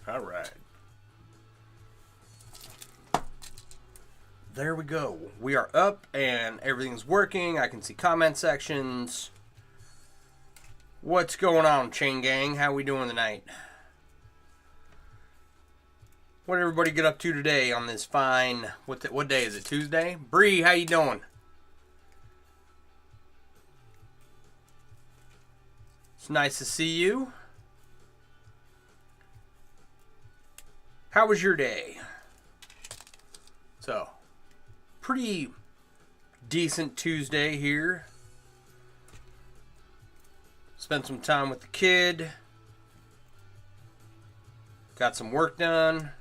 All right. There we go. We are up and everything's working. I can see comment sections. What's going on, Chain Gang? How we doing tonight? What did everybody get up to today on this fine... What day is it? Tuesday? Bree, how you doing? It's nice to see you. How was your day? So, pretty decent Tuesday here. Spent some time with the kid. Got some work done.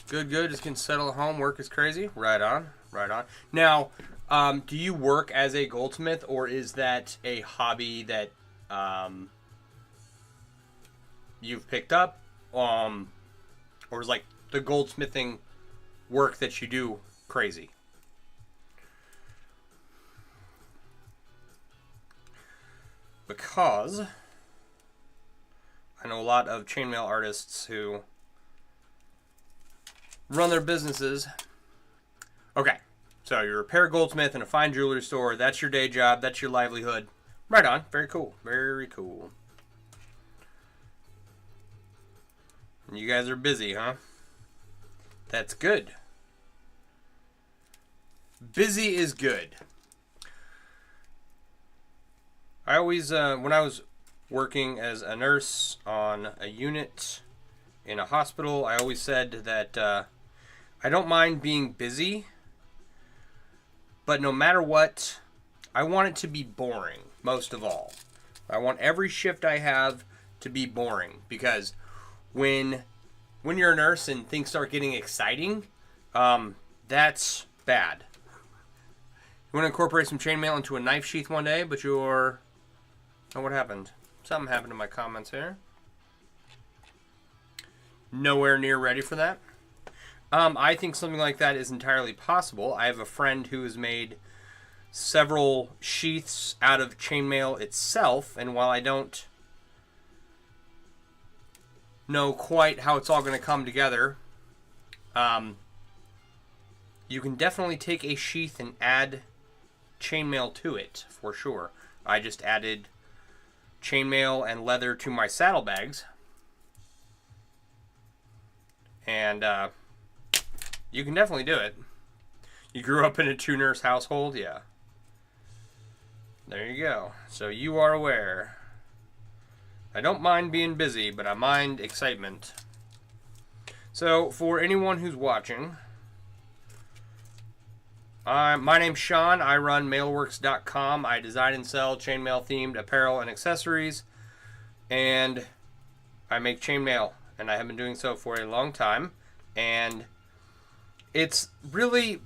Good. Just can settle at home. Work is crazy. Right on. Now, do you work as a goldsmith, or is that a hobby that you've picked up, or is like the goldsmithing work that you do crazy? Because I know a lot of chainmail artists who run their businesses. Okay, so you're a repair goldsmith in a fine jewelry store. That's your day job. That's your livelihood. Right on. Very cool. Very cool. You guys are busy, huh? That's good. Busy is good. I always, when I was working as a nurse on a unit in a hospital, I always said that I don't mind being busy, but no matter what, I want it to be boring, most of all. I want every shift I have to be boring, because when you're a nurse and things start getting exciting, that's bad. You want to incorporate some chainmail into a knife sheath one day, but you're... Oh, what happened? Something happened in my comments here. Nowhere near ready for that. I think something like that is entirely possible. I have a friend who has made several sheaths out of chainmail itself, and while I don't know quite how it's all going to come together, you can definitely take a sheath and add chainmail to it, for sure. I just added chainmail and leather to my saddlebags, and you can definitely do it. You grew up in a two-nurse household? Yeah. There you go. So you are aware. I don't mind being busy, but I mind excitement. So, for anyone who's watching, my name's Sean. I run mailworks.com. I design and sell chainmail-themed apparel and accessories, and I make chainmail, and I have been doing so for a long time, and it's really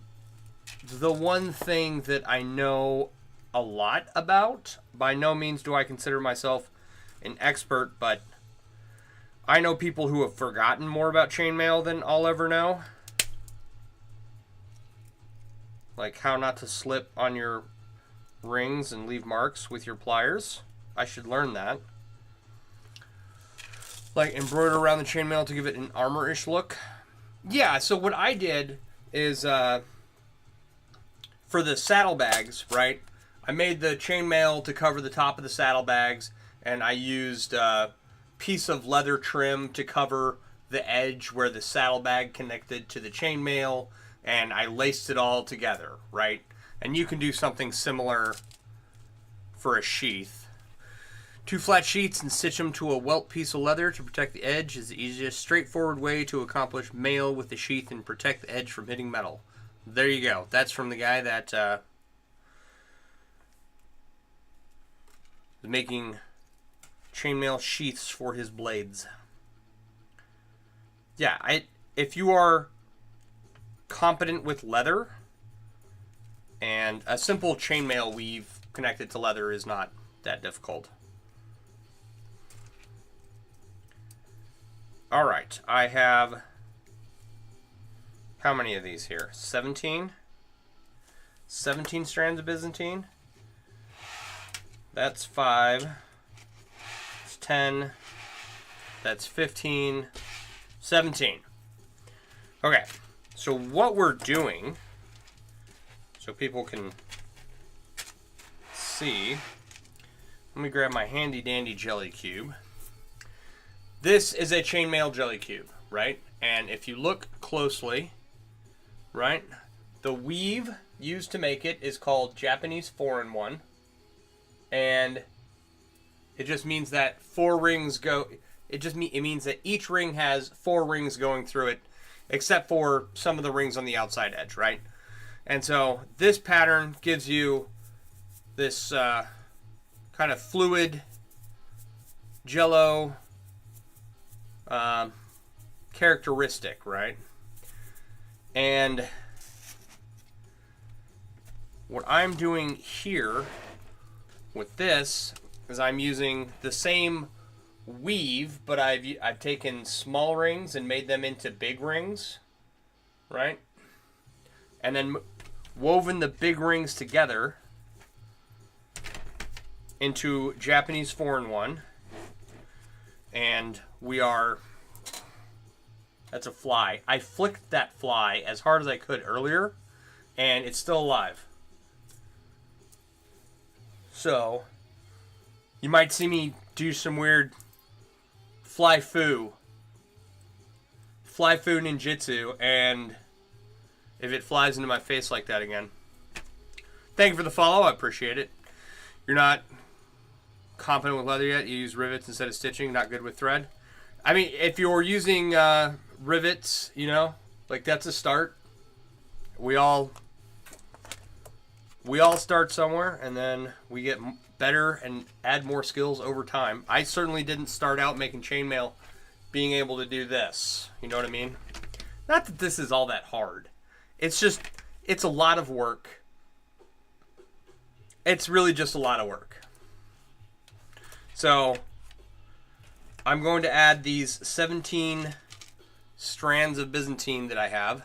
the one thing that I know a lot about. By no means do I consider myself an expert, but I know people who have forgotten more about chainmail than I'll ever know. Like how not to slip on your rings and leave marks with your pliers. I should learn that. Like embroider around the chainmail to give it an armor-ish look. Yeah, so what I did is for the saddlebags, right? I made the chainmail to cover the top of the saddlebags, and I used a piece of leather trim to cover the edge where the saddlebag connected to the chainmail, and I laced it all together, right? And you can do something similar for a sheath. 2 flat sheets and stitch them to a welt piece of leather to protect the edge is the easiest, straightforward way to accomplish mail with the sheath and protect the edge from hitting metal. There you go. That's from the guy that is making chainmail sheaths for his blades. Yeah, if you are competent with leather, and a simple chainmail weave connected to leather is not that difficult. Alright, I have, how many of these here? 17? 17 strands of Byzantine. That's 5. That's 10. That's 15. 17. Okay, so what we're doing, so people can see, let me grab my handy dandy jelly cube. This is a chainmail jelly cube, right? And if you look closely, right, the weave used to make it is called Japanese 4-in-1, and it just means that 4 rings go. It means that each ring has 4 rings going through it, except for some of the rings on the outside edge, right? And so this pattern gives you this kind of fluid jello characteristic, right? And what I'm doing here with this is I'm using the same weave, but I've taken small rings and made them into big rings, right? And then woven the big rings together into Japanese 4-in-1, and we are, that's a fly. I flicked that fly as hard as I could earlier, and it's still alive. So you might see me do some weird fly fu ninjutsu, and if it flies into my face like that again. Thank you for the follow, I appreciate it. You're not competent with leather yet, you use rivets instead of stitching, not good with thread. I mean, if you're using rivets, you know, like that's a start. We all start somewhere, and then we get better and add more skills over time. I certainly didn't start out making chainmail being able to do this. You know what I mean? Not that this is all that hard. It's just, it's a lot of work. It's really just a lot of work. So I'm going to add these 17 strands of Byzantine that I have.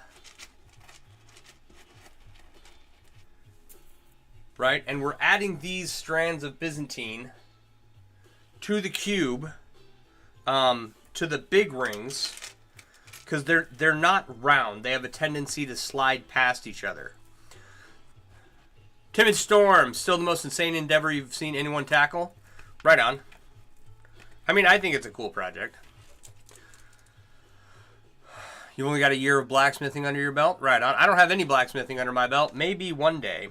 Right? And we're adding these strands of Byzantine to the cube, to the big rings, because they're not round. They have a tendency to slide past each other. Timid Storm, still the most insane endeavor you've seen anyone tackle? Right on. I mean, I think it's a cool project. You've only got a year of blacksmithing under your belt? Right on. I don't have any blacksmithing under my belt. Maybe one day.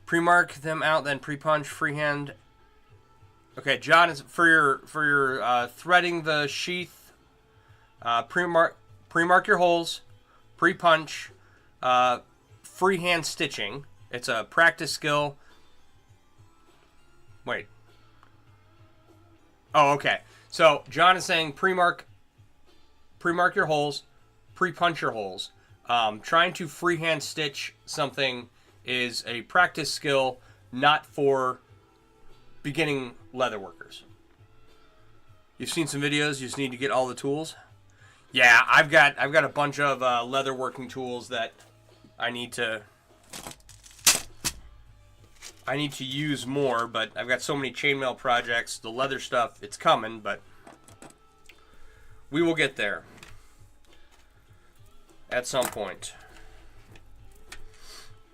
Pre-mark them out, then pre-punch, freehand. Okay, John, is for your threading the sheath. Pre-mark your holes, pre-punch, freehand stitching. It's a practice skill. Wait. Oh, okay. So John is saying pre-mark your holes, pre-punch your holes. Trying to freehand stitch something is a practice skill, not for beginning leather workers. You've seen some videos, you just need to get all the tools. Yeah, I've got a bunch of leather working tools that I need to use more, but I've got so many chainmail projects. The leather stuff, it's coming, but we will get there at some point.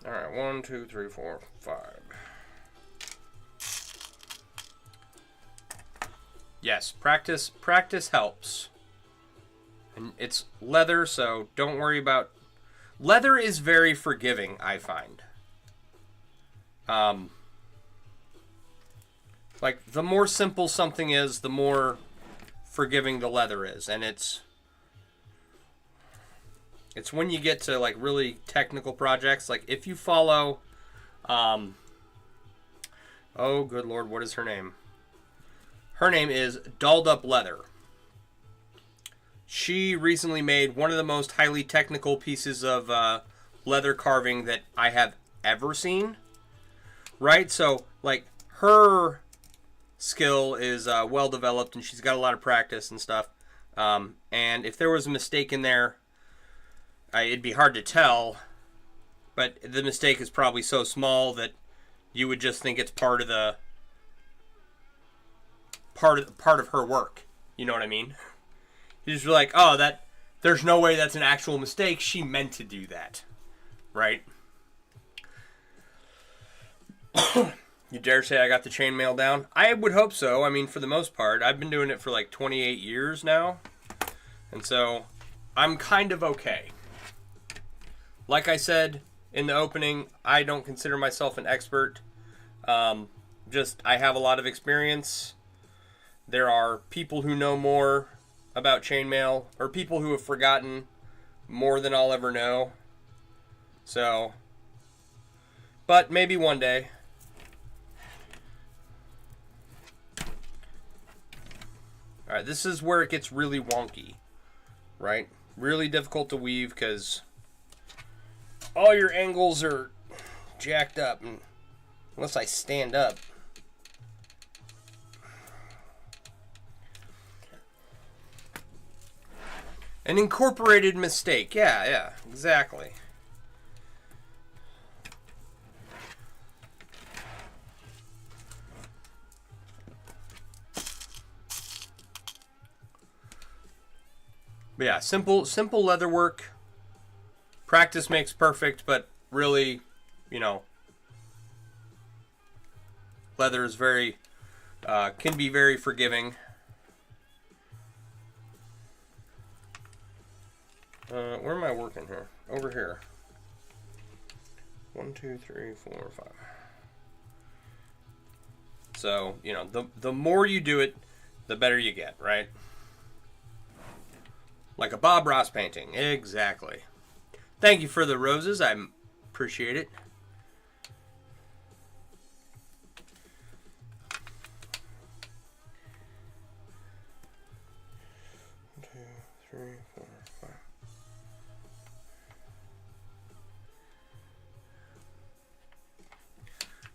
All right, 1, 2, 3, 4, 5. Yes, practice helps. And it's leather, so don't worry about... Leather is very forgiving, I find. Like, the more simple something is, the more forgiving the leather is. And it's when you get to, like, really technical projects. Like, if you follow... oh, good Lord, what is her name? Her name is Dolled Up Leather. She recently made one of the most highly technical pieces of leather carving that I have ever seen. Right? So, like, her skill is well developed, and she's got a lot of practice and stuff. And if there was a mistake in there, it'd be hard to tell. But the mistake is probably so small that you would just think it's part of the part of her work. You know what I mean? You just be like, oh, there's no way that's an actual mistake. She meant to do that, right? You dare say I got the chainmail down? I would hope so. I mean, for the most part, I've been doing it for like 28 years now, and so I'm kind of okay. Like I said in the opening, I don't consider myself an expert. Just I have a lot of experience. There are people who know more about chainmail, or people who have forgotten more than I'll ever know. So, but maybe one day. Alright, this is where it gets really wonky, right? Really difficult to weave because all your angles are jacked up, and unless I stand up. An incorporated mistake. Yeah, exactly. But yeah, simple leather work. Practice makes perfect, but really, you know, leather is very, can be very forgiving. Where am I working here? Over here. 1, 2, 3, 4, 5. So, you know, the more you do it, the better you get, right? Like a Bob Ross painting. Exactly. Thank you for the roses. I appreciate it. One, 2, 3, 4, 5.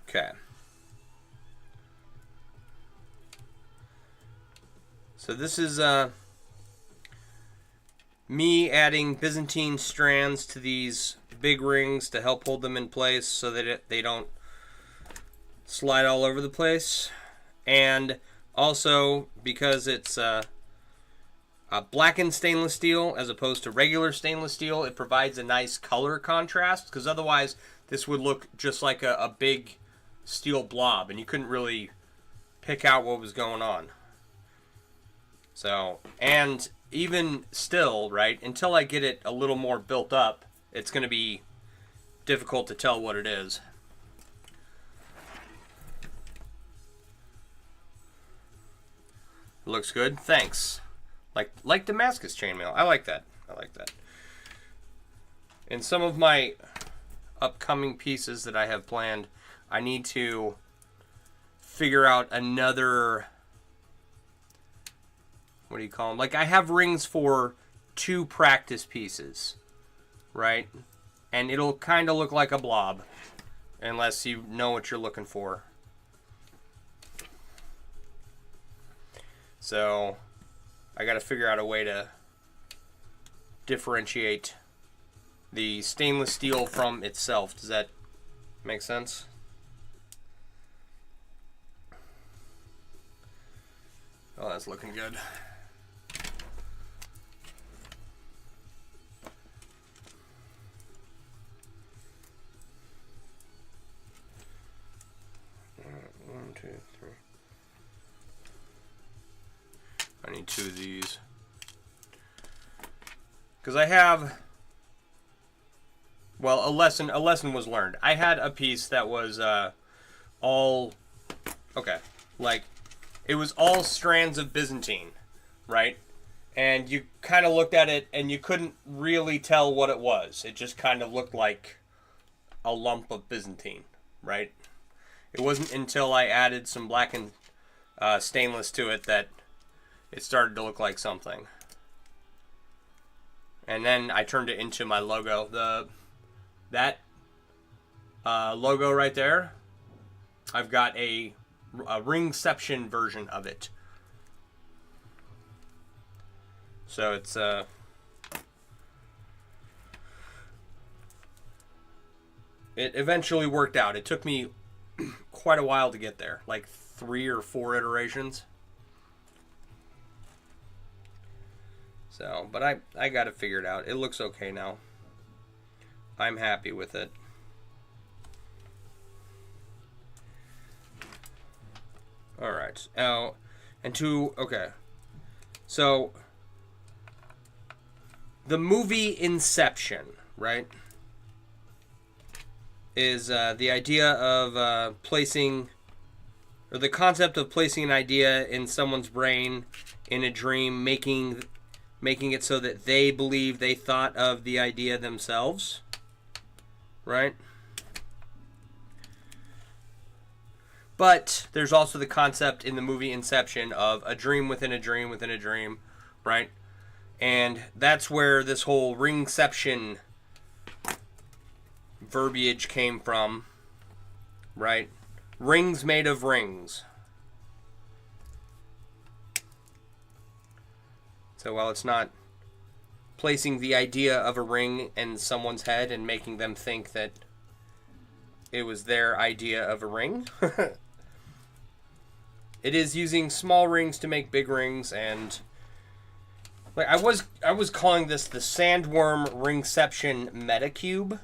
Okay. So this is me adding Byzantine strands to these big rings to help hold them in place so that they don't slide all over the place. And also because it's a blackened stainless steel as opposed to regular stainless steel, it provides a nice color contrast, because otherwise this would look just like a big steel blob and you couldn't really pick out what was going on. So, and even still, right, until I get it a little more built up, it's going to be difficult to tell what it is. It looks good. Thanks. Like Damascus chainmail. I like that. In some of my upcoming pieces that I have planned, I need to figure out another, what do you call them? Like, I have rings for 2 practice pieces, right? And it'll kind of look like a blob, unless you know what you're looking for. So, I got to figure out a way to differentiate the stainless steel from itself. Does that make sense? Oh, that's looking good. One, two, three. I need 2 of these. Because I have, well, a lesson was learned. I had a piece that was all, okay, like, it was all strands of Byzantine, right? And you kind of looked at it and you couldn't really tell what it was. It just kind of looked like a lump of Byzantine, right? It wasn't until I added some blackened stainless to it that it started to look like something. And then I turned it into my logo. That logo right there, I've got a Ringception version of it. So it's it eventually worked out. It took me quite a while to get there, like 3 or 4 iterations. So, but I got it figured out. It looks okay now. I'm happy with it. All right. Okay. So, the movie Inception, right, is the idea of placing, or the concept of placing an idea in someone's brain in a dream, making it so that they believe they thought of the idea themselves, right? But there's also the concept in the movie Inception of a dream within a dream within a dream, right? And that's where this whole Ringception verbiage came from, right? Rings made of rings. So while it's not placing the idea of a ring in someone's head and making them think that it was their idea of a ring, it is using small rings to make big rings. And like I was calling this the SandWyrm Ringception Metacube,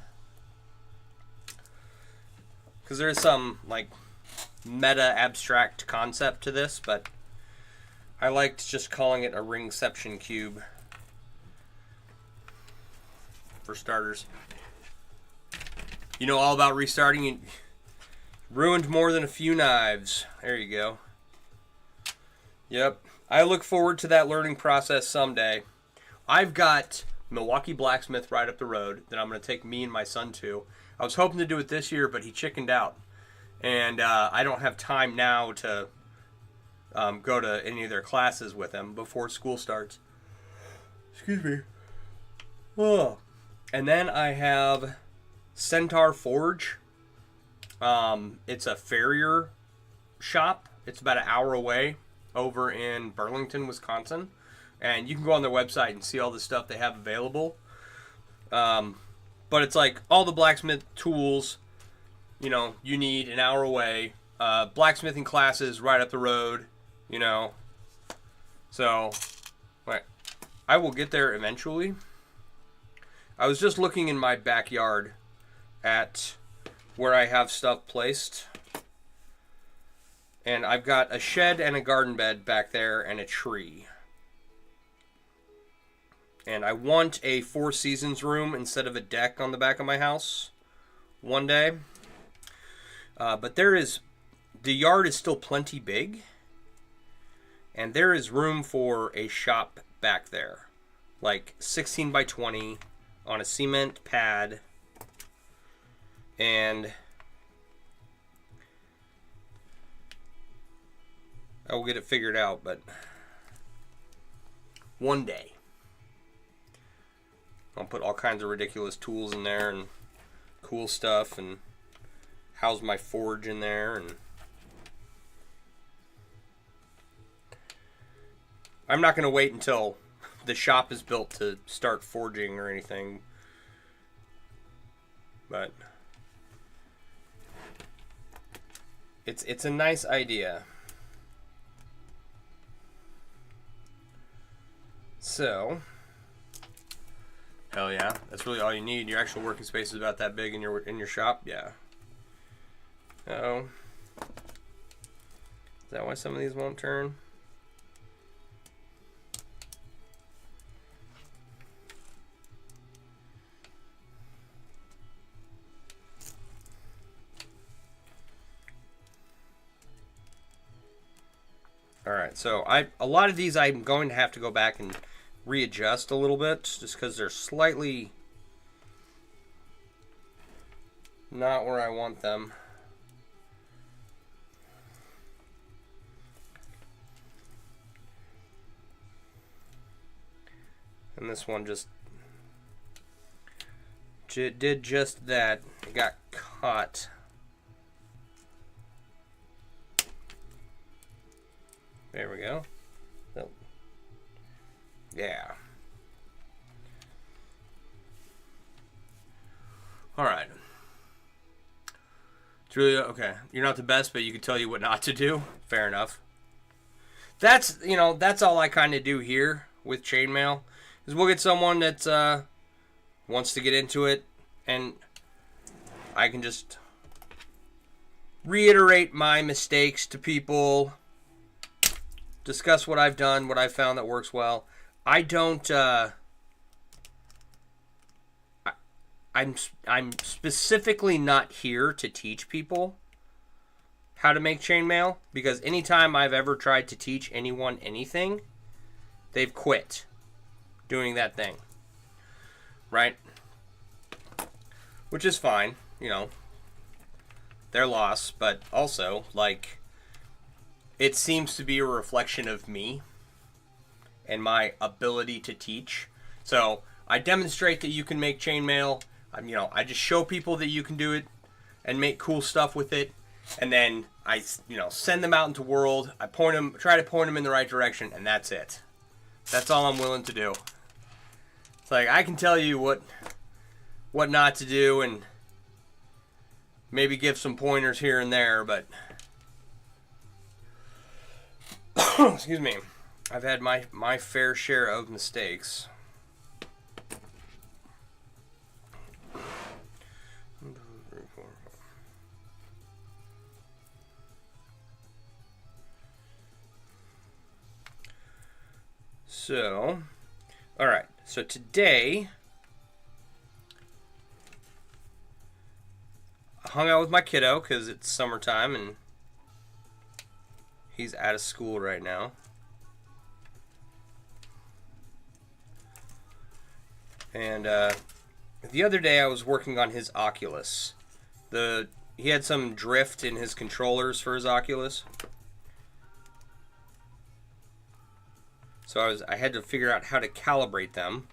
because there's some like meta abstract concept to this, but I liked just calling it a Ringception cube for starters. You know all about restarting. You ruined more than a few knives. There you go. Yep. I look forward to that learning process someday. I've got Milwaukee Blacksmith right up the road that I'm going to take me and my son to. I was hoping to do it this year, but he chickened out. And I don't have time now to go to any of their classes with him before school starts. Excuse me. Oh. And then I have Centaur Forge. It's a farrier shop. It's about an hour away over in Burlington, Wisconsin. And you can go on their website and see all the stuff they have available. But it's like all the blacksmith tools, you know, you need an hour away. Blacksmithing classes right up the road, you know. So, right. I will get there eventually. I was just looking in my backyard at where I have stuff placed. And I've got a shed and a garden bed back there and a tree. And I want a Four Seasons room instead of a deck on the back of my house one day. But the yard is still plenty big. And there is room for a shop back there. Like 16 by 20 on a cement pad. And I will get it figured out, but one day I'll put all kinds of ridiculous tools in there and cool stuff and house my forge in there. And I'm not going to wait until the shop is built to start forging or anything, but it's a nice idea. So, hell yeah, that's really all you need. Your actual working space is about that big in your shop, yeah. Uh-oh. Is that why some of these won't turn? Alright, so a lot of these I'm going to have to go back and readjust a little bit, just because they're slightly not where I want them. this one just did just that. It got caught. There we go. Oh. Yeah. All right. It's really okay. You're not the best, but you can tell you what not to do. Fair enough. That's, you know, that's all I kind of do here with chainmail. Is we'll get someone that wants to get into it, and I can just reiterate my mistakes to people, discuss what I've done, what I've found that works well. I don't. I'm specifically not here to teach people how to make chainmail, because anytime I've ever tried to teach anyone anything, they've quit doing that thing. Right? Which is fine, you know. Their loss, but also, like, it seems to be a reflection of me and my ability to teach. So I demonstrate that you can make chainmail. You know, I just show people that you can do it and make cool stuff with it, and then I, you know, send them out into the world. I point them, try to point them in the right direction, and that's it. That's all I'm willing to do. It's like I can tell you what not to do and maybe give some pointers here and there, but excuse me, I've had my fair share of mistakes. So, all right. So today, I hung out with my kiddo because it's summertime and he's out of school right now. And the other day I was working on his Oculus. He had some drift in his controllers for his Oculus. So I had to figure out how to calibrate them.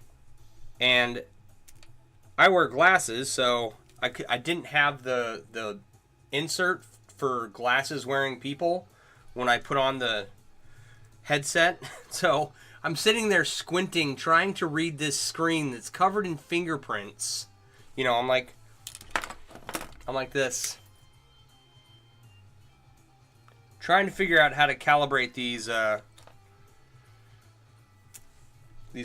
And I wear glasses, so I didn't have the insert for glasses wearing people when I put on the headset. So I'm sitting there squinting, trying to read this screen that's covered in fingerprints. You know, I'm like this. Trying to figure out how to calibrate these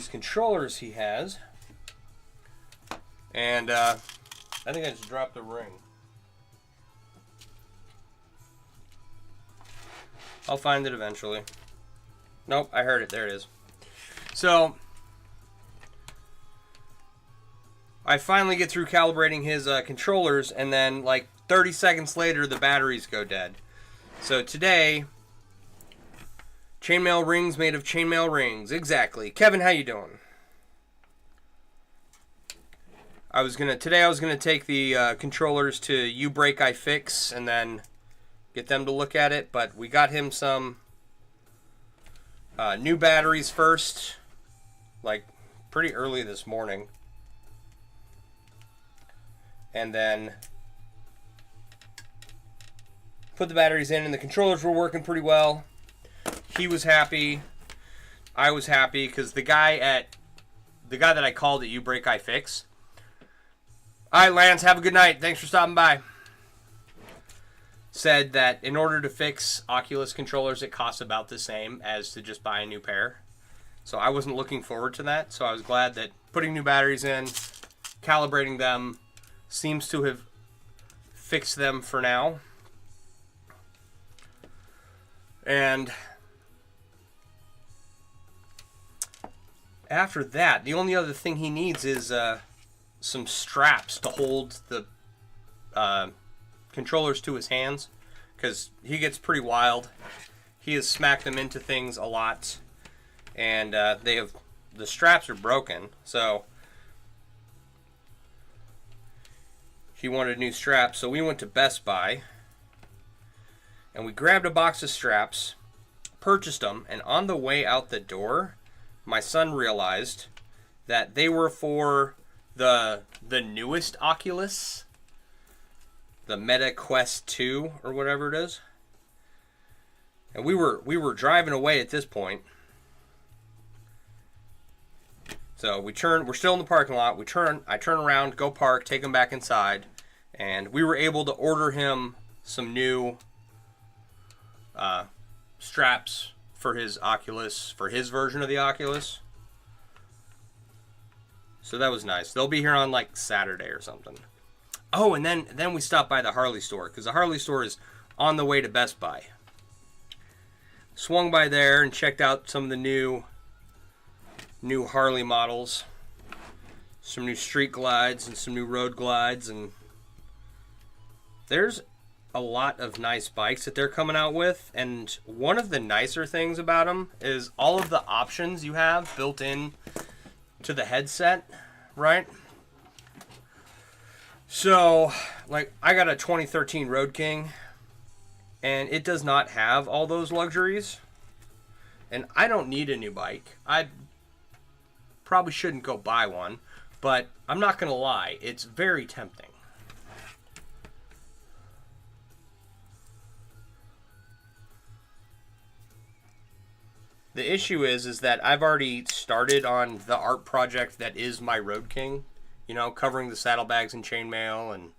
controllers he has. And I think I just dropped the ring. I'll find it eventually. Nope, I heard it. There it is. So I finally get through calibrating his controllers, and then like 30 seconds later the batteries go dead. So today, chainmail rings made of chainmail rings. Exactly. Kevin, how you doing? Today I was gonna take the controllers to You Break I Fix and then get them to look at it, but we got him some new batteries first, like pretty early this morning, and then put the batteries in, and the controllers were working pretty well. He was happy. I was happy because the guy that I called at You Break I Fix. All right, Lance, have a good night. Thanks for stopping by. Said that in order to fix Oculus controllers, it costs about the same as to just buy a new pair. So I wasn't looking forward to that. So I was glad that putting new batteries in, calibrating them, seems to have fixed them for now. And after that, the only other thing he needs is some straps to hold the controllers to his hands, because he gets pretty wild. He has smacked them into things a lot, and the straps are broken, so he wanted new straps. So we went to Best Buy and we grabbed a box of straps, purchased them, and on the way out the door my son realized that they were for the newest Oculus, the Meta Quest 2 or whatever it is. And we were driving away at this point. So we're still in the parking lot. I turn around, go park, take him back inside, and we were able to order him some new straps for his Oculus, for his version of the Oculus. So that was nice. They'll be here on like Saturday or something. Oh, and then we stopped by the Harley store, because the Harley store is on the way to Best Buy. Swung by there and checked out some of the new Harley models. Some new street glides and some new road glides, and there's a lot of nice bikes that they're coming out with. And one of the nicer things about them is all of the options you have built in to the headset, right? So, like, I got a 2013 Road King, and it does not have all those luxuries. And I don't need a new bike. I probably shouldn't go buy one, but I'm not going to lie, it's very tempting. The issue is that I've already started on the art project that is my Road King. You know, covering the saddlebags and chainmail and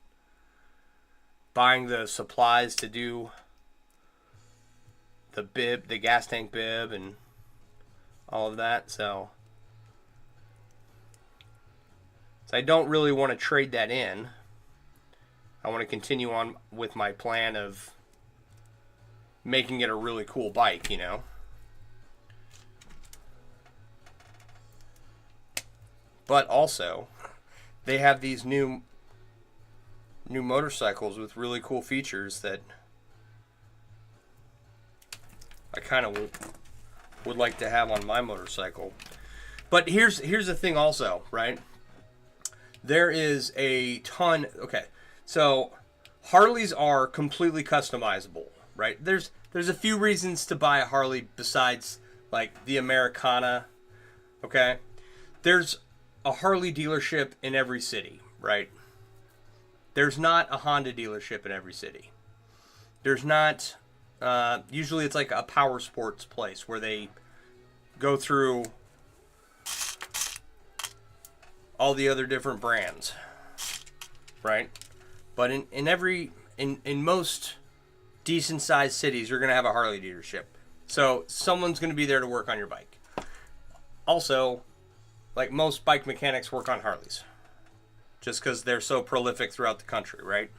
buying the supplies to do the bib, the gas tank bib, and all of that. So I don't really want to trade that in. I want to continue on with my plan of making it a really cool bike, you know. But also, they have these new motorcycles with really cool features that I kind of would like to have on my motorcycle. But here's the thing also, right? There is a ton. Okay, so Harleys are completely customizable, right? There's a few reasons to buy a Harley besides like the Americana. Okay, there's a Harley dealership in every city, right? There's not a Honda dealership in every city. There's not, usually it's like a power sports place where they go through all the other different brands, right? But in most decent sized cities, you're going to have a Harley dealership. So someone's going to be there to work on your bike. Also, like, most bike mechanics work on Harleys just because they're so prolific throughout the country, right?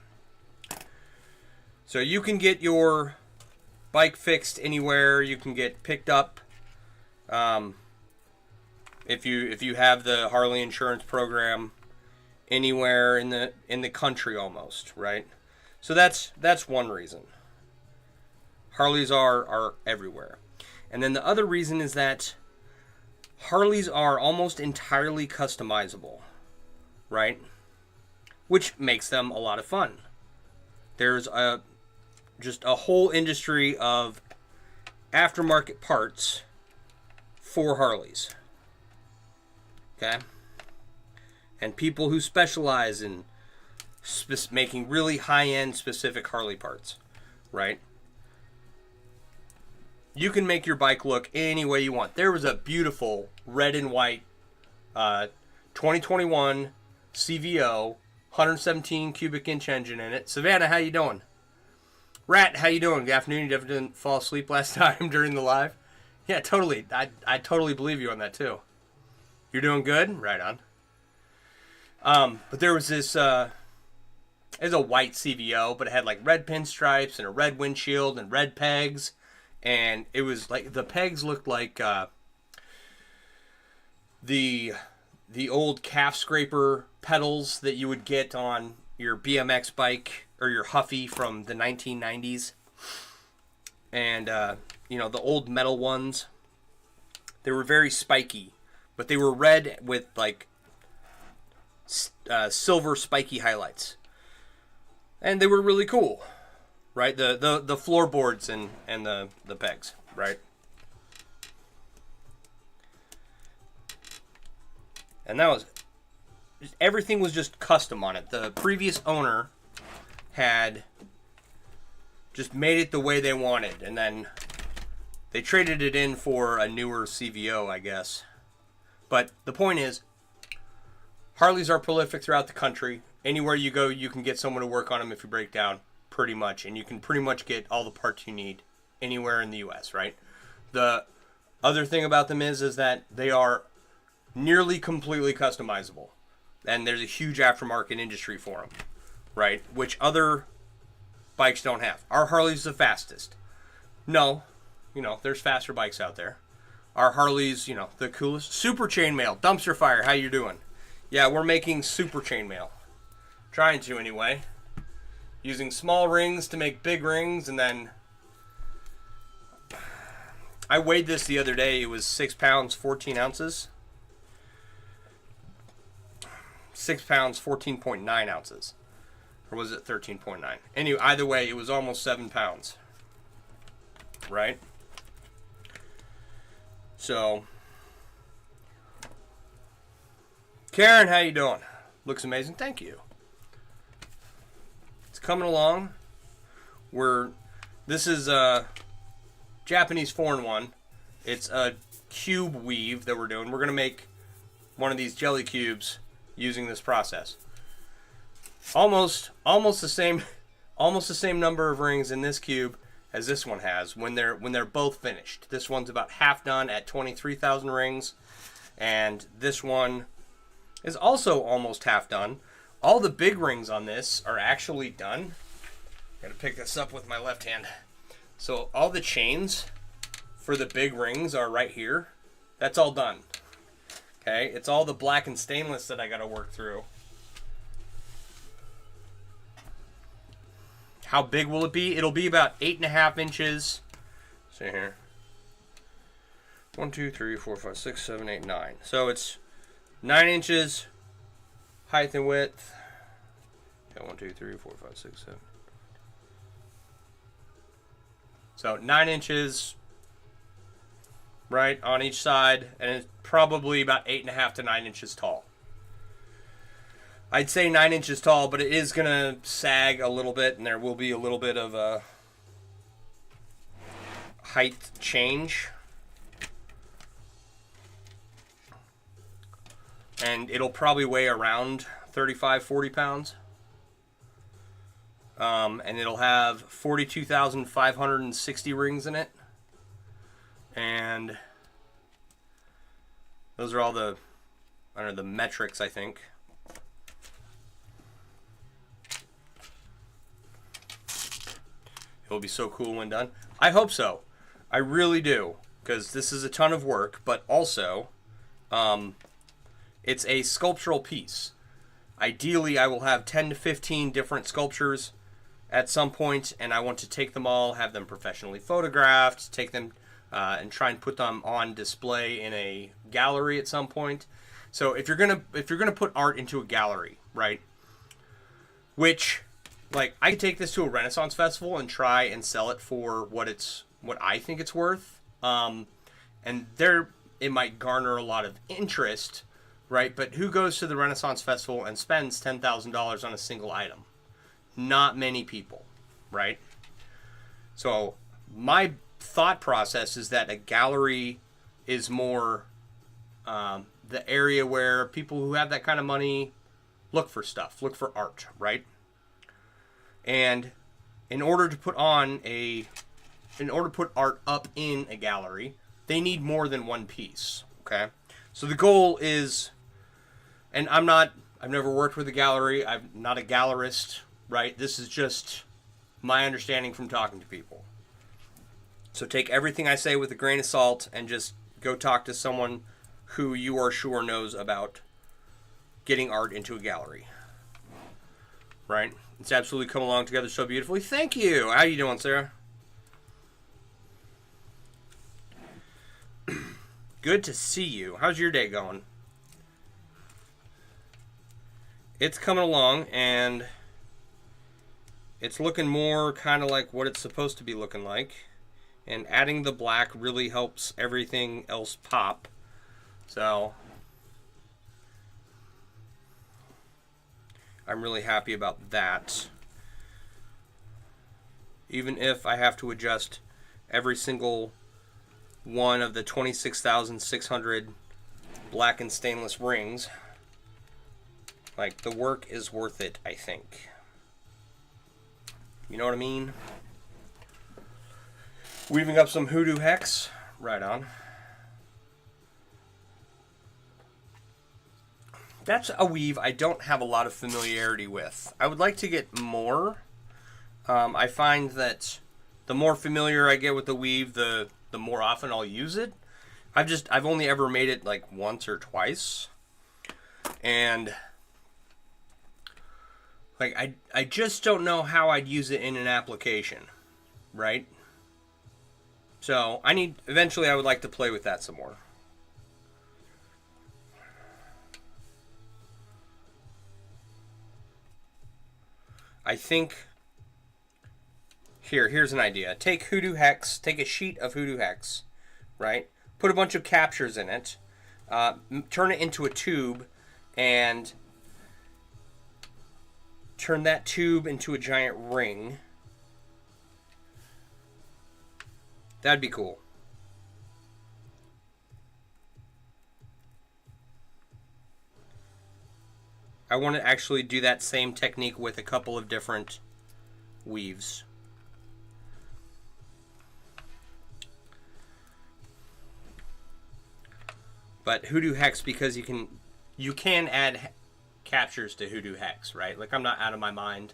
So you can get your bike fixed anywhere. You can get picked up if you have the Harley insurance program anywhere in the country almost, right? So that's one reason. Harleys are everywhere. And then the other reason is that Harleys are almost entirely customizable, right? Which makes them a lot of fun. There's just a whole industry of aftermarket parts for Harleys. Okay? And people who specialize in making really high-end specific Harley parts, right? You can make your bike look any way you want. There was a beautiful red and white 2021 CVO 117 cubic inch engine in it. Savannah, how you doing? Rat, how you doing? Good afternoon. You didn't fall asleep last time during the live? Yeah, totally. I totally believe you on that too. You're doing good? Right on. But there was this it was a white CVO, but it had like red pinstripes and a red windshield and red pegs. And it was like, the pegs looked like the old calf scraper pedals that you would get on your BMX bike or your Huffy from the 1990s. And, the old metal ones. They were very spiky, but they were red with like silver spiky highlights. And they were really cool. Right, the floorboards and the pegs, right? And that was, everything was just custom on it. The previous owner had just made it the way they wanted, and then they traded it in for a newer CVO, I guess. But the point is, Harleys are prolific throughout the country. Anywhere you go, you can get someone to work on them if you break down, pretty much. And you can pretty much get all the parts you need anywhere in the U.S., right? The other thing about them is that they are nearly completely customizable. And there's a huge aftermarket industry for them, right? Which other bikes don't have. Our Harley's the fastest. No, there's faster bikes out there. Our Harley's, the coolest. Super chainmail, dumpster fire, how you doing? Yeah, we're making super chainmail. Trying to, anyway. Using small rings to make big rings, and then I weighed this the other day. It was 6 pounds, 14 ounces. 6 pounds, 14.9 ounces. Or was it 13.9? Anyway, either way, it was almost 7 pounds. Right? So, Karen, how you doing? Looks amazing. Thank you. It's coming along. This is a Japanese foreign one. It's a cube weave that we're doing. We're going to make one of these jelly cubes using this process. Almost the same number of rings in this cube as this one has when they're both finished. This one's about half done at 23,000 rings, and this one is also almost half done. All the big rings on this are actually done. Gotta pick this up with my left hand. So all the chains for the big rings are right here. That's all done. Okay, it's all the black and stainless that I gotta work through. How big will it be? It'll be about 8.5 inches. See here. 1, 2, 3, 4, 5, 6, 7, 8, 9. So it's 9 inches height and width. Okay, 1, 2, 3, 4, 5, 6, 7. So 9 inches, right, on each side, and it's probably about 8.5 to 9 inches tall. I'd say 9 inches tall, but it is going to sag a little bit, and there will be a little bit of a height change. And it'll probably weigh around 35, 40 pounds. And it'll have 42,560 rings in it. And those are all the metrics, I think. It'll be so cool when done. I hope so. I really do. Because this is a ton of work, but also, it's a sculptural piece. Ideally, I will have 10 to 15 different sculptures at some point, and I want to take them all, have them professionally photographed, take them and try and put them on display in a gallery at some point. So if you're gonna put art into a gallery, right? Which, like, I could take this to a Renaissance festival and try and sell it for what I think it's worth, and there it might garner a lot of interest. Right, but who goes to the Renaissance Festival and spends $10,000 on a single item? Not many people, right? So my thought process is that a gallery is more the area where people who have that kind of money look for stuff, look for art, right? And in order to put art up in a gallery, they need more than one piece, okay? So the goal is, and I've never worked with a gallery. I'm not a gallerist, right? This is just my understanding from talking to people. So take everything I say with a grain of salt and just go talk to someone who you are sure knows about getting art into a gallery, right? It's absolutely come along together so beautifully. Thank you. How you doing, Sarah? Good to see you. How's your day going? It's coming along, and it's looking more kind of like what it's supposed to be looking like. And adding the black really helps everything else pop. So I'm really happy about that. Even if I have to adjust every single one of the 26,600 black and stainless rings, like, the work is worth it, I think. You know what I mean? Weaving up some Hoodoo Hex. Right on. That's a weave I don't have a lot of familiarity with. I would like to get more. I find that the more familiar I get with the weave, the more often I'll use it. I've only ever made it like once or twice. And like I just don't know how I'd use it in an application, right? So eventually I would like to play with that some more. I think here's an idea. Take Hoodoo Hex, take a sheet of Hoodoo Hex, right? Put a bunch of captures in it, turn it into a tube, and turn that tube into a giant ring. That'd be cool. I want to actually do that same technique with a couple of different weaves. But Hoodoo Hex, because you can add captures to Hoodoo Hex, right? Like, I'm not out of my mind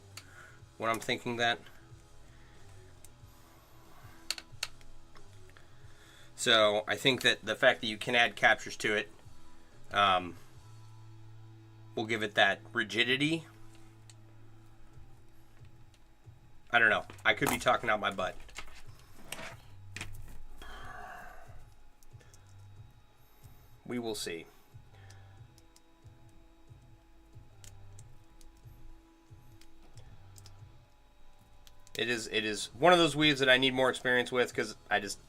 when I'm thinking that. So I think that the fact that you can add captures to it will give it that rigidity. I don't know. I could be talking out my butt. We will see. It is one of those weaves that I need more experience with because I just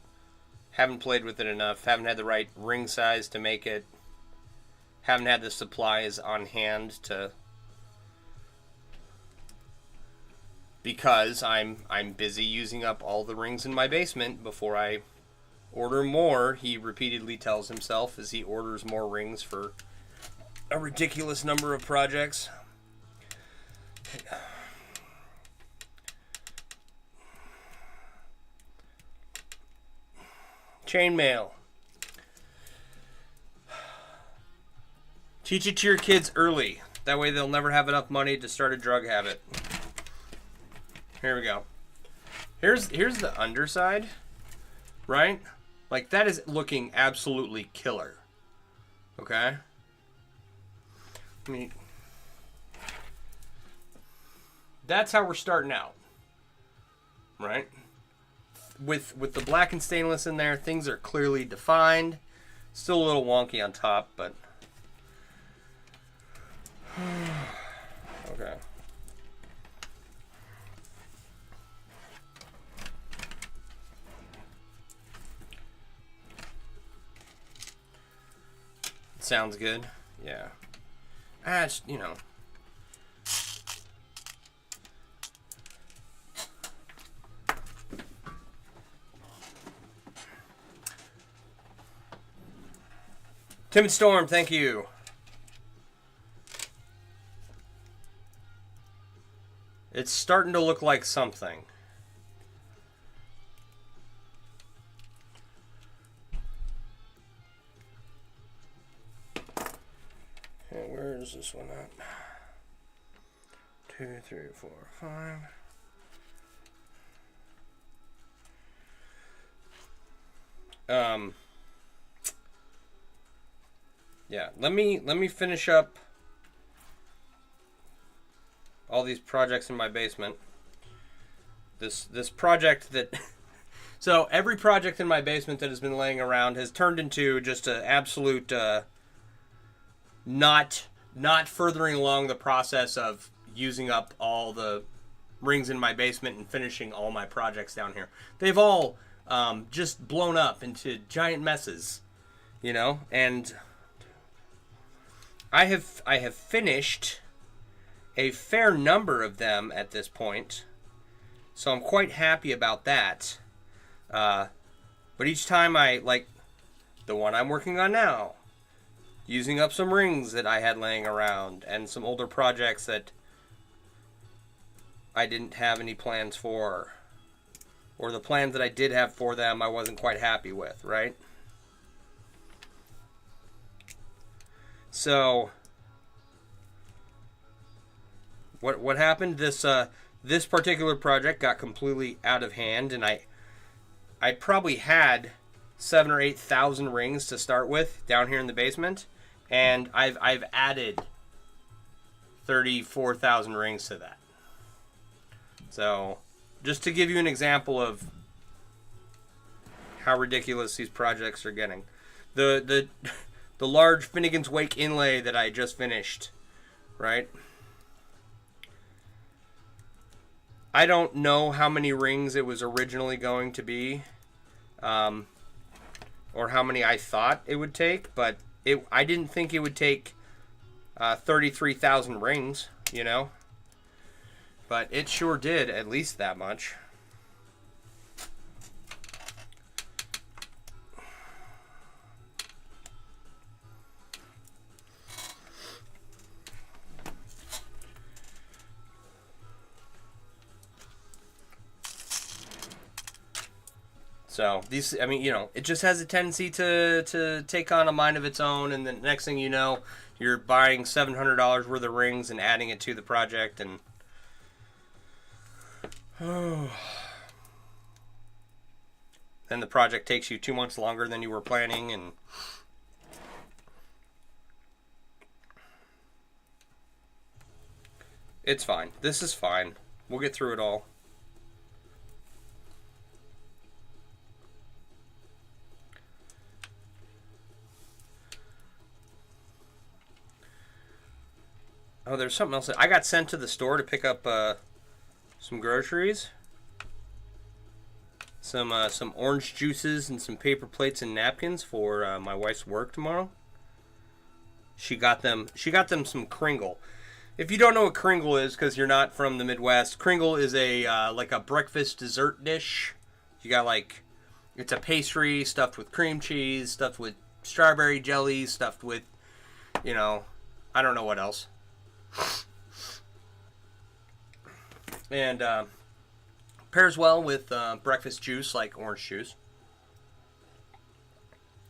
haven't played with it enough. Haven't had the right ring size to make it. Haven't had the supplies on hand to, because I'm busy using up all the rings in my basement before I order more. He repeatedly tells himself as he orders more rings for a ridiculous number of projects. Chainmail. Teach it to your kids early. That way they'll never have enough money to start a drug habit. Here we go. Here's the underside, right? Like, that is looking absolutely killer. Okay? I mean, that's how we're starting out. Right? With the black and stainless in there, things are clearly defined. Still a little wonky on top, but okay. Sounds good. Yeah. It's, you know. Timid Storm, thank you. It's starting to look like something. Okay, where is this one at? 2, 3, 4, 5. Yeah, let me finish up all these projects in my basement. This project that so every project in my basement that has been laying around has turned into just an absolute not furthering along the process of using up all the rings in my basement and finishing all my projects down here. They've all just blown up into giant messes, you know, and I have finished a fair number of them at this point. So I'm quite happy about that. But each time I, like the one I'm working on now, using up some rings that I had laying around and some older projects that I didn't have any plans for. Or the plans that I did have for them I wasn't quite happy with, right? So what happened? This particular project got completely out of hand, and I probably had 7,000 or 8,000 rings to start with down here in the basement, and I've added 34,000 rings to that. So just to give you an example of how ridiculous these projects are getting, the large Finnegan's Wake inlay that I just finished, right? I don't know how many rings it was originally going to be, or how many I thought it would take, but I didn't think it would take 33,000 rings, you know? But it sure did at least that much. So these, I mean, you know, it just has a tendency to take on a mind of its own, and the next thing you know, you're buying $700 worth of rings and adding it to the project, and then the project takes you 2 months longer than you were planning, and it's fine. This is fine. We'll get through it all. Oh, there's something else. I got sent to the store to pick up some groceries. Some orange juices and some paper plates and napkins for my wife's work tomorrow. She got them some Kringle. If you don't know what Kringle is, because you're not from the Midwest, Kringle is a like a breakfast dessert dish. You got it's a pastry stuffed with cream cheese, stuffed with strawberry jelly, stuffed with, you know, I don't know what else. And pairs well with breakfast juice like orange juice.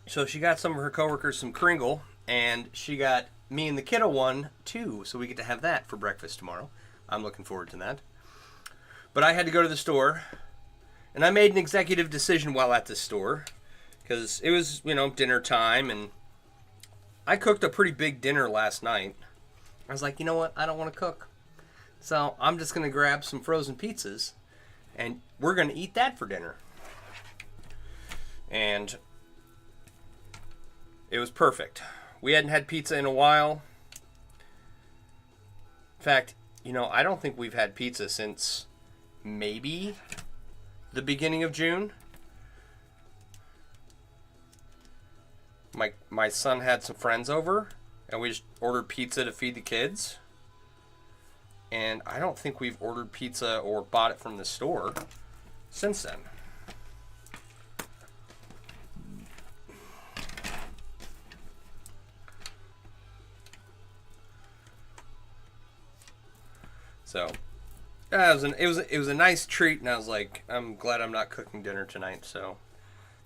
So she got some of her coworkers some Kringle, and she got me and the kiddo one too, so we get to have that for breakfast tomorrow. I'm looking forward to that. But I had to go to the store, and I made an executive decision while at the store, because it was, you know, dinner time, and I cooked a pretty big dinner last night. I was like, you know what? I don't want to cook. So I'm just going to grab some frozen pizzas, and we're going to eat that for dinner. And it was perfect. We hadn't had pizza in a while. In fact, you know, I don't think we've had pizza since maybe the beginning of June. My son had some friends over, and we just ordered pizza to feed the kids. And I don't think we've ordered pizza or bought it from the store since then. So it was a nice treat, and I was like, I'm glad I'm not cooking dinner tonight. So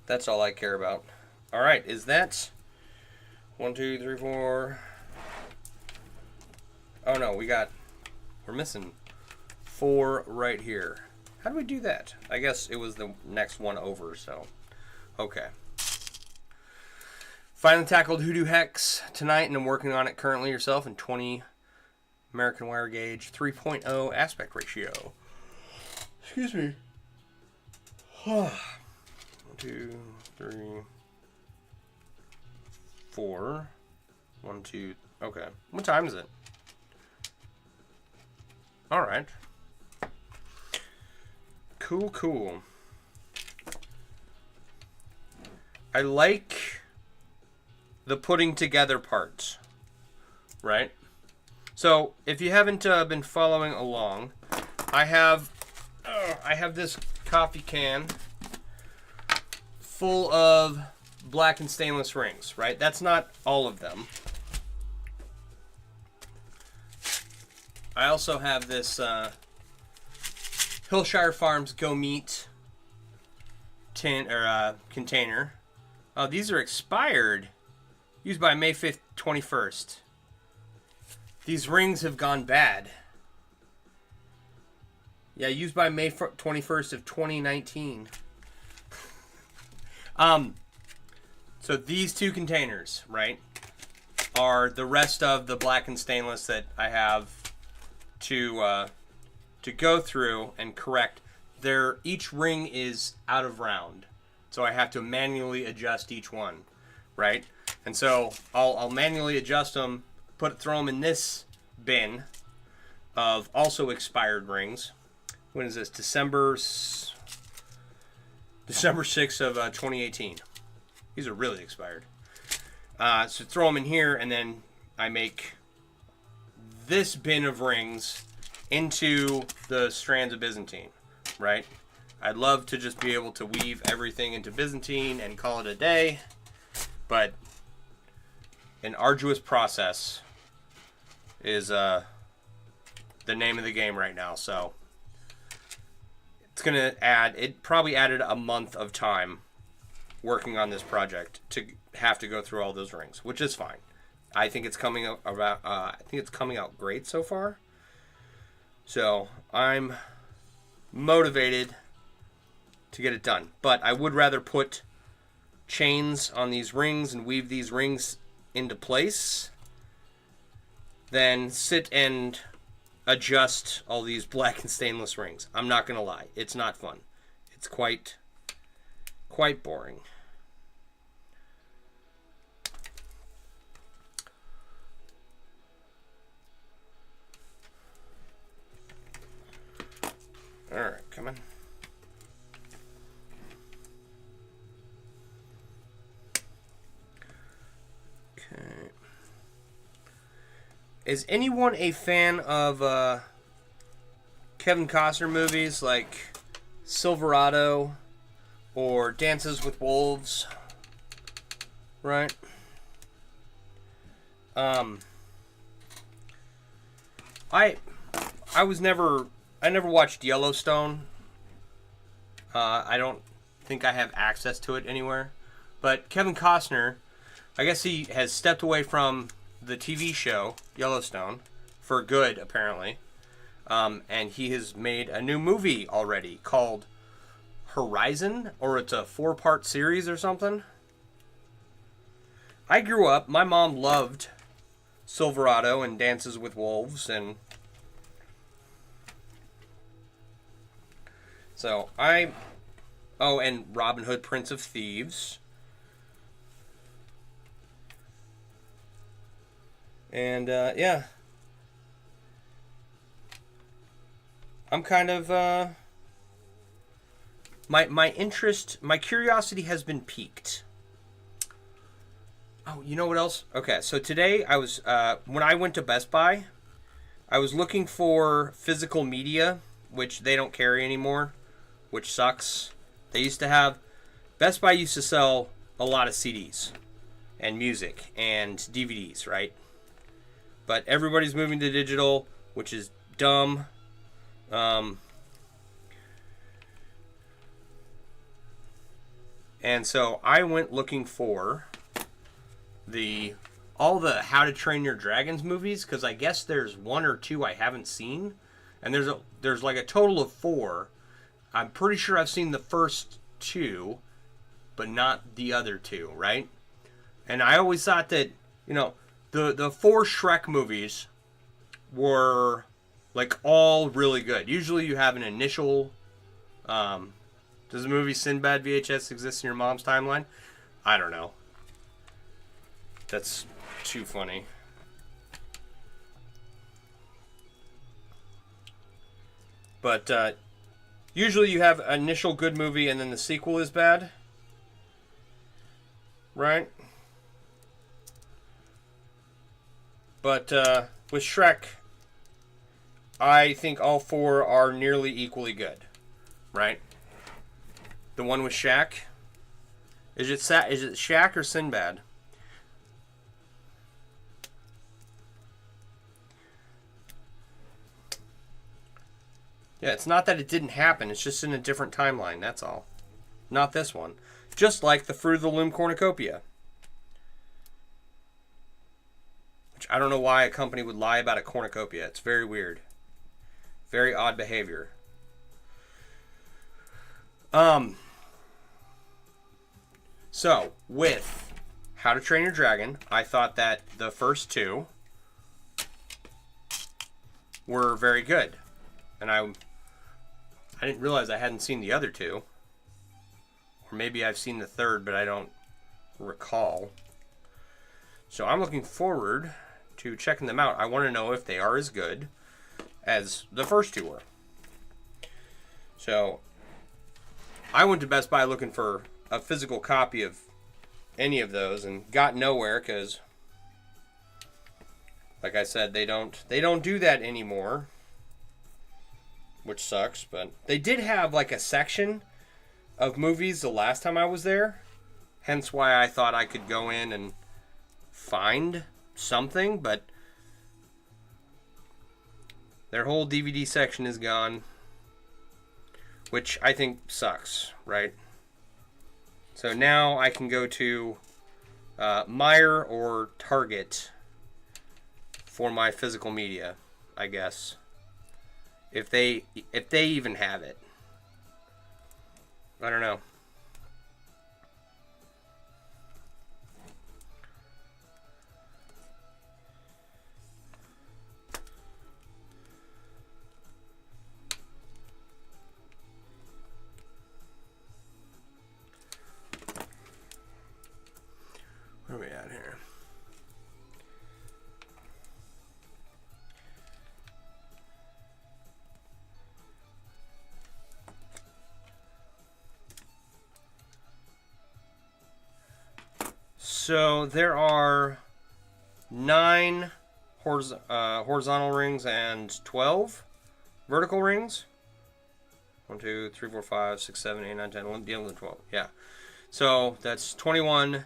that's all I care about. All right, is that 1, 2, 3, 4? Oh no, we're missing 4 right here. How do we do that? I guess it was the next one over, so okay. Finally tackled Hoodoo Hex tonight, and I'm working on it currently yourself in 20 American wire gauge 3.0 aspect ratio. Excuse me. 1, 2, 3, 4. 1, 2. Okay. What time is it? All right. Cool. I like the putting together parts, right? So if you haven't been following along, I have this coffee can full of black and stainless rings, right? That's not all of them. I also have this Hillshire Farms Go Meat container. Oh, these are expired. Used by May 5th, 21st. These rings have gone bad. Yeah, used by May 21st of 2019. So these two containers, right, are the rest of the black and stainless that I have to go through and correct. Each ring is out of round, so I have to manually adjust each one, right? And so I'll manually adjust them, throw them in this bin of also expired rings. When is this? December 6th of 2018. These are really expired. So throw them in here, and then I make this bin of rings into the strands of Byzantine, right? I'd love to just be able to weave everything into Byzantine and call it a day, but an arduous process is the name of the game right now. So it's gonna it probably added a month of time working on this project to have to go through all those rings, which is fine. I think it's coming out great so far. So I'm motivated to get it done, but I would rather put chains on these rings and weave these rings into place than sit and adjust all these black and stainless rings. I'm not gonna lie, it's not fun. It's quite boring. All right, come on. Okay. Is anyone a fan of Kevin Costner movies like Silverado or Dances with Wolves? Right? I never watched Yellowstone. I don't think I have access to it anywhere. But Kevin Costner, I guess he has stepped away from the TV show Yellowstone for good, apparently. And he has made a new movie already called Horizon, or it's a 4-part series or something. I grew up, my mom loved Silverado and Dances with Wolves, and so and Robin Hood, Prince of Thieves. And, yeah. I'm kind of, my interest, my curiosity has been piqued. Oh, you know what else? Okay, so today I was, when I went to Best Buy, I was looking for physical media, which they don't carry anymore, which sucks. Best Buy used to sell a lot of CDs and music and DVDs, right? But everybody's moving to digital, which is dumb. And so I went looking for all the How to Train Your Dragons movies, because I guess there's 1 or 2 I haven't seen, and there's like a total of 4. I'm pretty sure I've seen the first 2, but not the other 2, right? And I always thought that, the 4 Shrek movies were like all really good. Usually you have an initial does the movie Sinbad VHS exist in your mom's timeline? I don't know. That's too funny. But usually you have an initial good movie and then the sequel is bad. Right? But with Shrek, I think all four are nearly equally good, right? The one with Shaq. Is it Shaq or Sinbad? Yeah, it's not that it didn't happen. It's just in a different timeline. That's all. Not this one. Just like the Fruit of the Loom cornucopia. Which I don't know why a company would lie about a cornucopia. It's very weird. Very odd behavior. So, with How to Train Your Dragon, I thought that the first two were very good. And I didn't realize I hadn't seen the other two. Or maybe I've seen the third, but I don't recall. So I'm looking forward to checking them out. I want to know if they are as good as the first two were. So I went to Best Buy looking for a physical copy of any of those and got nowhere because, like I said, they don't do that anymore, which sucks. But they did have like a section of movies the last time I was there, hence why I thought I could go in and find something, but their whole DVD section is gone, which I think sucks, right? So now I can go to Meijer or Target for my physical media, I guess, if they even have it. I don't know. Where are we at here? So there are 9 horizontal rings and 12 vertical rings. 1, 2, 3, 4, 5, 6, 7, 8, 9, 10, 11, 12. Yeah. So that's 21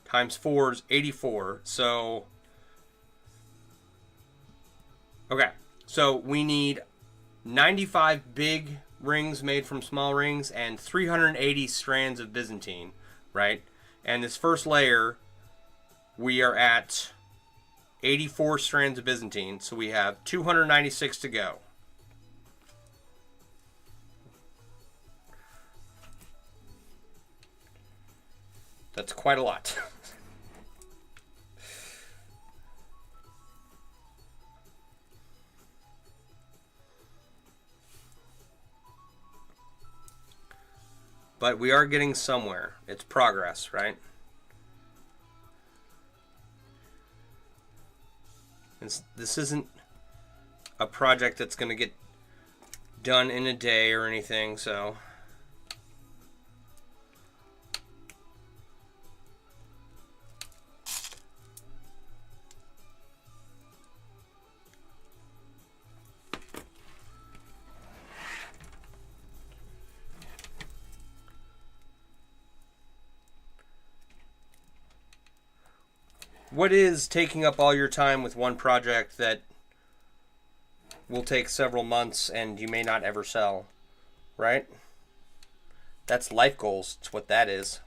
times 4 is 84. So, okay. So we need 95 big rings made from small rings and 380 strands of Byzantine, right? And this first layer, we are at 84 strands of Byzantine, so we have 296 to go. That's quite a lot. But we are getting somewhere. It's progress, right? This isn't a project that's going to get done in a day or anything, so... What is taking up all your time with one project that will take several months and you may not ever sell, right? That's life goals. It's what that is.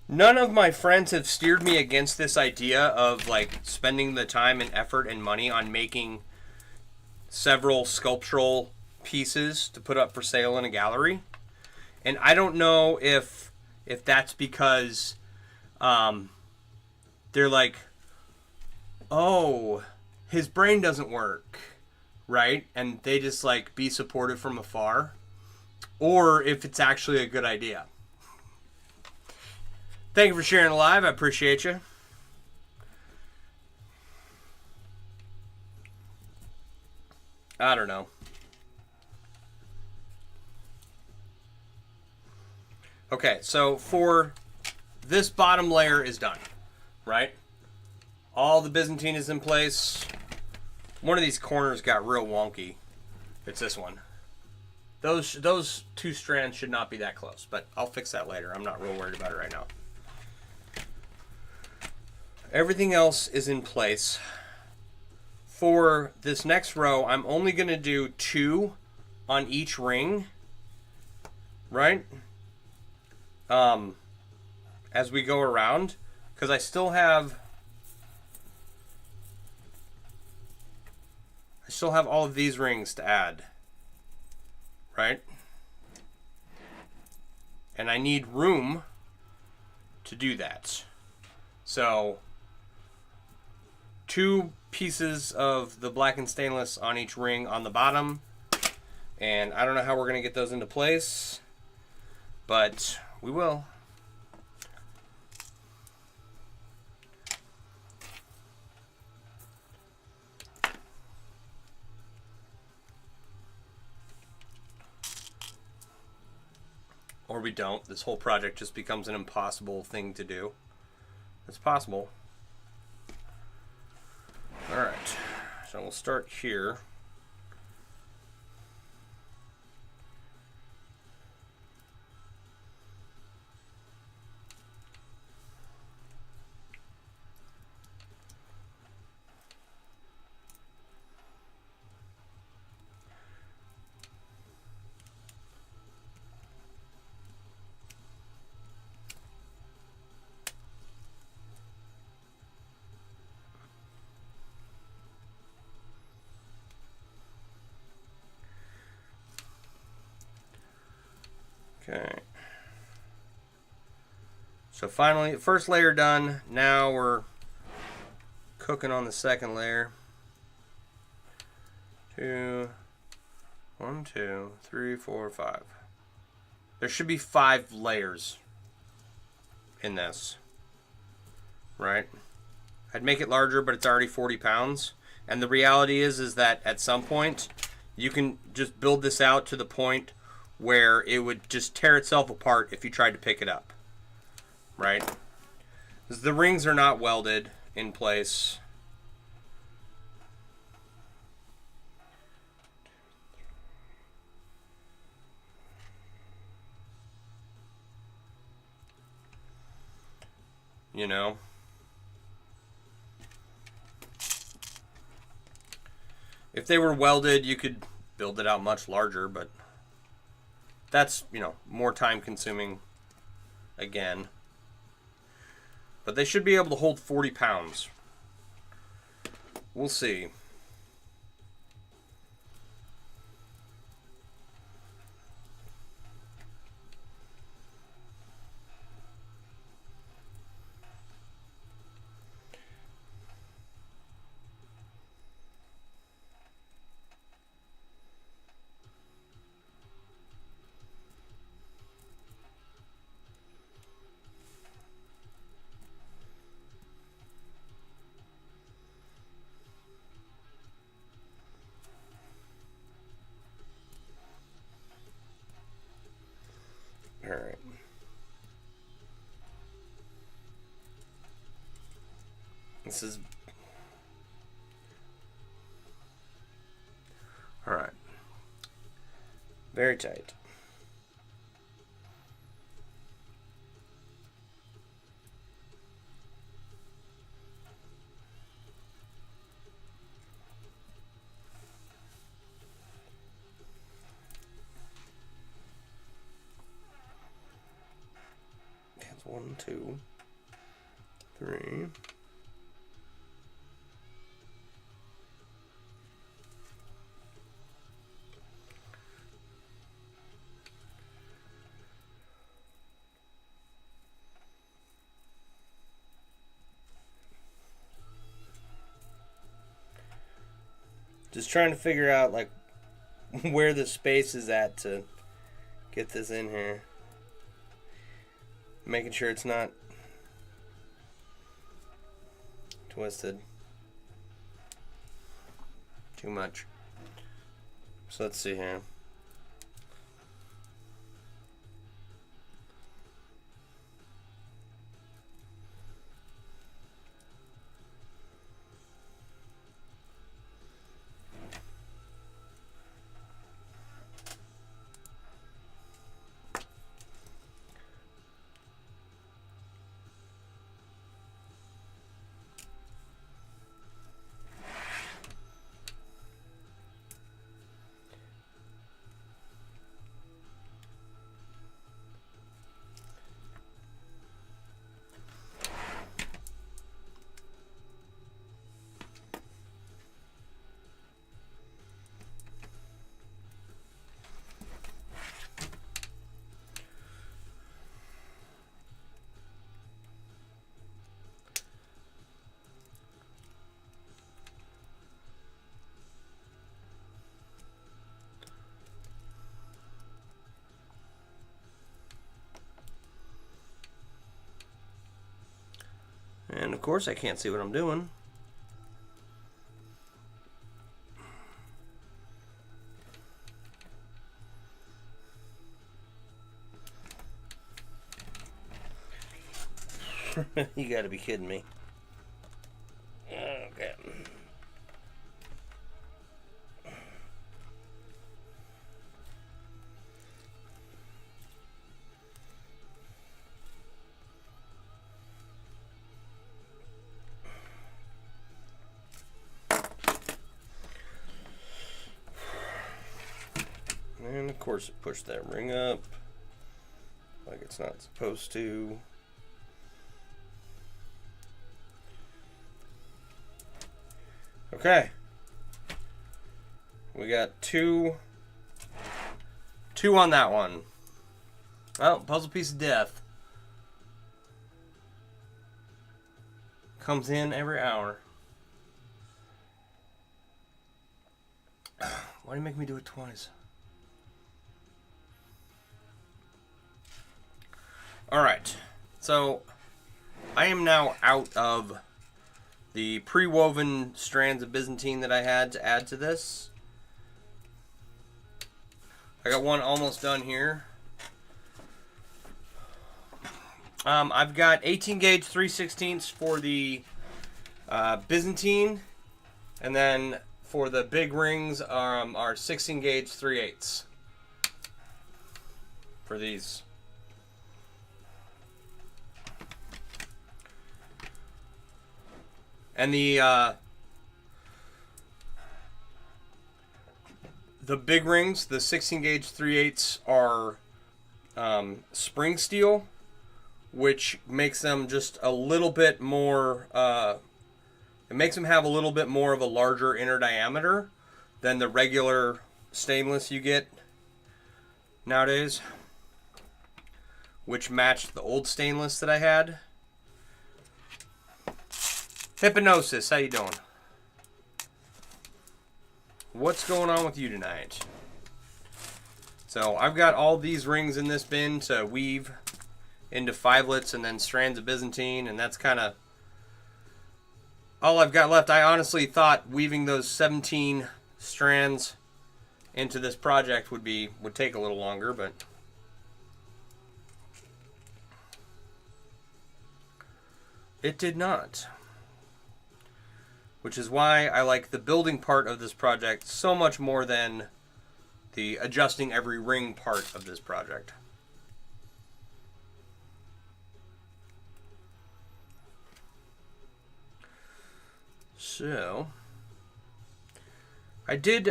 None of my friends have steered me against this idea of like spending the time and effort and money on making several sculptural pieces to put up for sale in a gallery. And I don't know if that's because they're like, oh, his brain doesn't work, right? And they just like be supportive from afar, or if it's actually a good idea. Thank you for sharing live. I appreciate you. I don't know. Okay, so for this bottom layer is done, right? All the Byzantine is in place. One of these corners got real wonky. It's this one. Those two strands should not be that close, but I'll fix that later. I'm not real worried about it right now. Everything else is in place. For this next row, I'm only going to do 2 on each ring, right? As we go around, because I still have all of these rings to add, right? And I need room to do that. So 2 pieces of the blackened stainless on each ring on the bottom. And I don't know how we're going to get those into place, but we will. Or we don't. This whole project just becomes an impossible thing to do. It's possible. Alright, so we'll start here. Okay. So finally, first layer done. Now we're cooking on the second layer. 1, 2, 3, 4, 5. There should be 5 layers in this, right? I'd make it larger, but it's already 40 pounds. And the reality is that at some point, you can just build this out to the point where it would just tear itself apart if you tried to pick it up, right? Because the rings are not welded in place. You know? If they were welded, you could build it out much larger, but that's, you know, more time consuming again. But they should be able to hold 40 pounds. We'll see. All right. This is... All right. Very tight. That's 1, 2, 3. Just trying to figure out like where the space is at to get this in here. Making sure it's not twisted too much. So let's see here. Of course I can't see what I'm doing. You gotta be kidding me. Okay. And of course it pushed that ring up like it's not supposed to. Okay. We got two on that one. Well, puzzle piece of death. Comes in every hour. Why do you make me do it twice? Alright. So, I am now out of the pre-woven strands of Byzantine that I had to add to this. I got one almost done here. I've got 18 gauge 3/16 for the Byzantine, and then for the big rings are 16 gauge 3/8 for these. And the big rings, the 16 gauge 3/8 are spring steel, which makes them just a little bit more, it makes them have a little bit more of a larger inner diameter than the regular stainless you get nowadays, which matched the old stainless that I had. Hypnosis, how you doing? What's going on with you tonight? So I've got all these rings in this bin to weave into 5-lets and then strands of Byzantine, and that's kind of all I've got left. I honestly thought weaving those 17 strands into this project would take a little longer, but it did not. Which is why I like the building part of this project so much more than the adjusting every ring part of this project. So, I did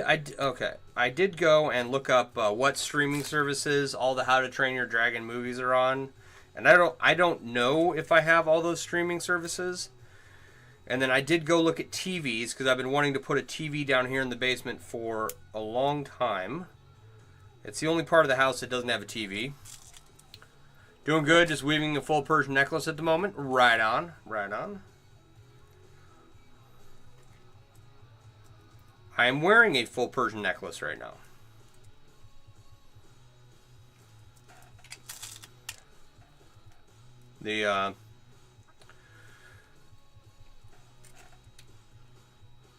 go and look up what streaming services all the How to Train Your Dragon movies are on, and I don't know if I have all those streaming services. And then I did go look at TVs, because I've been wanting to put a TV down here in the basement for a long time. It's the only part of the house that doesn't have a TV. Doing good, just weaving a full Persian necklace at the moment. Right on, right on. I am wearing a full Persian necklace right now.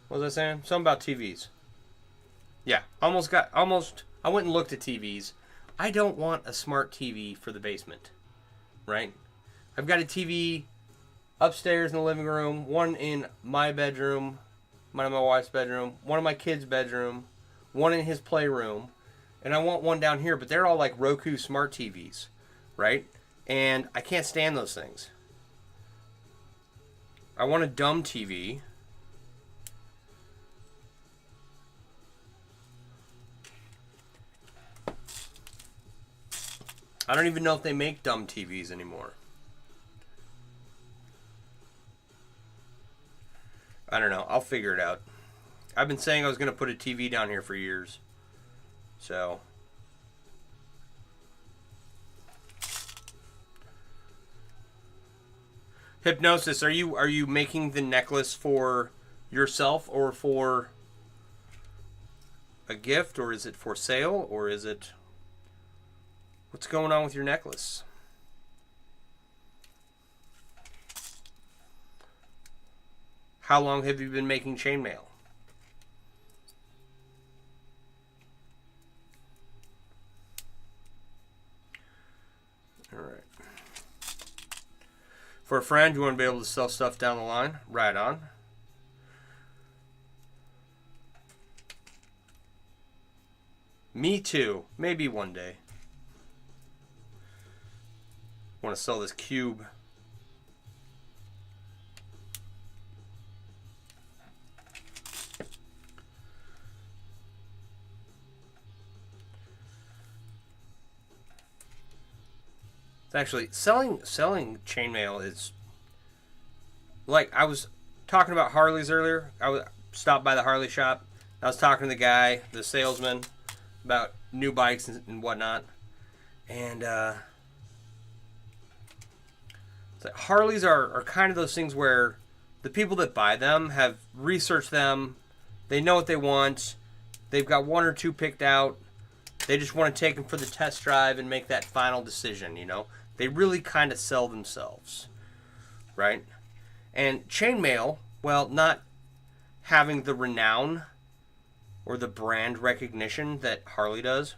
What was I saying? Something about TVs. Yeah, I went and looked at TVs. I don't want a smart TV for the basement, right? I've got a TV upstairs in the living room, one in my bedroom, one in my wife's bedroom, one in my kid's bedroom, one in his playroom, and I want one down here, but they're all like Roku smart TVs, right? And I can't stand those things. I want a dumb TV. I don't even know if they make dumb TVs anymore. I don't know. I'll figure it out. I've been saying I was going to put a TV down here for years. So. Hypnosis, are you making the necklace for yourself or for a gift, or is it for sale, or is it... What's going on with your necklace? How long have you been making chainmail? All right. For a friend, you want to be able to sell stuff down the line? Right on. Me too. Maybe one day. Want to sell this cube. Actually, selling chainmail is like, I was talking about Harleys earlier. I stopped by the Harley shop. I was talking to the guy, the salesman, about new bikes and whatnot. And Harleys are kind of those things where the people that buy them have researched them. They know what they want. They've got one or two picked out. They just want to take them for the test drive and make that final decision, you know. They really kind of sell themselves, right? And chainmail, well, not having the renown or the brand recognition that Harley does,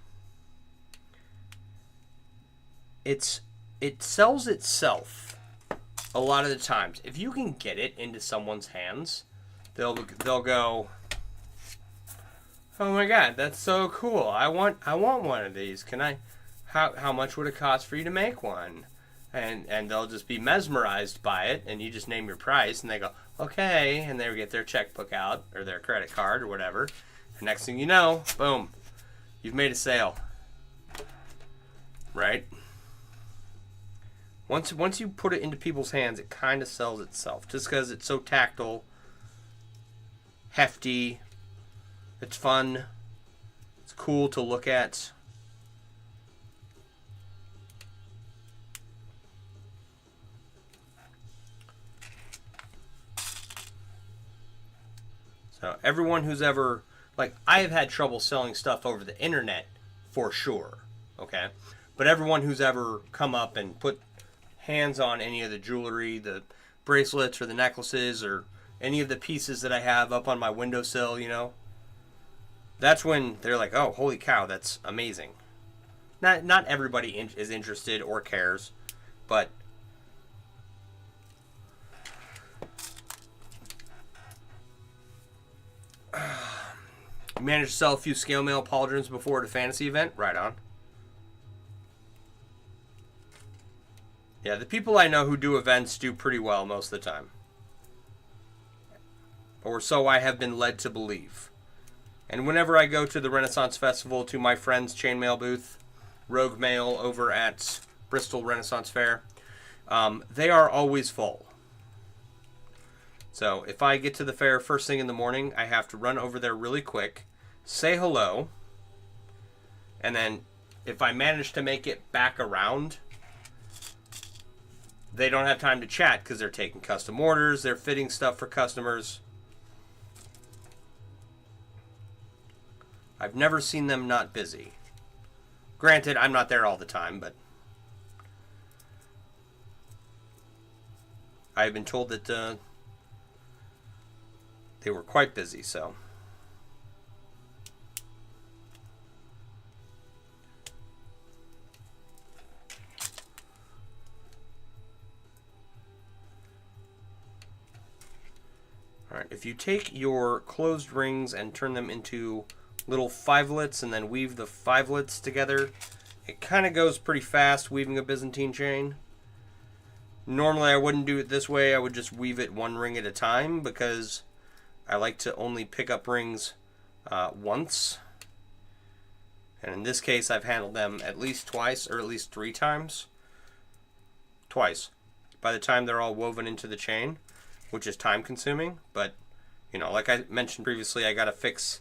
it sells itself a lot of the times. If you can get it into someone's hands, they'll go, "Oh my God, that's so cool! I want one of these. Can I? How much would it cost for you to make one?" And they'll just be mesmerized by it, and you just name your price, and they go, "Okay," and they get their checkbook out or their credit card or whatever. And next thing you know, boom, you've made a sale, right? Once you put it into people's hands, it kind of sells itself, just because it's so tactile, hefty, it's fun, it's cool to look at. So everyone who's ever, like, I have had trouble selling stuff over the internet for sure, okay? But everyone who's ever come up and put hands on any of the jewelry, the bracelets or the necklaces or any of the pieces that I have up on my windowsill, you know, that's when they're like, "Oh, holy cow, that's amazing." Not everybody is interested or cares, but managed to sell a few scale mail pauldrons before at a fantasy event. Right on. Yeah, the people I know who do events do pretty well most of the time. Or so I have been led to believe. And whenever I go to the Renaissance Festival, to my friend's chainmail booth, Rogue Mail over at Bristol Renaissance Fair, they are always full. So if I get to the fair first thing in the morning, I have to run over there really quick, say hello, and then if I manage to make it back around, they don't have time to chat because they're taking custom orders, they're fitting stuff for customers. I've never seen them not busy. Granted, I'm not there all the time, but I've been told that they were quite busy, so. Alright, if you take your closed rings and turn them into little fivelets and then weave the fivelets together, it kind of goes pretty fast weaving a Byzantine chain. Normally I wouldn't do it this way, I would just weave it one ring at a time because I like to only pick up rings once. And in this case I've handled them at least twice or at least 3 times. Twice. By the time they're all woven into the chain, which is time consuming, but you know, like I mentioned previously, I gotta fix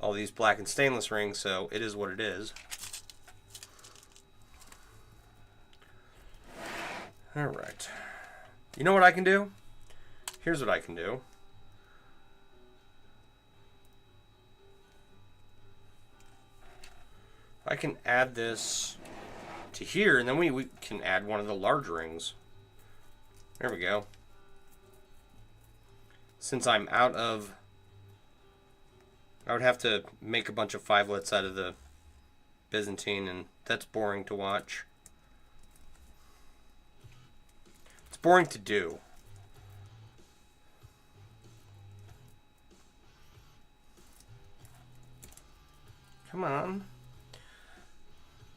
all these black and stainless rings, so it is what it is. Alright. You know what I can do? Here's what I can do. I can add this to here, and then we can add one of the large rings. There we go. since I'm out of... I would have to make a bunch of 5lets out of the Byzantine, and that's boring to watch. It's boring to do. Come on.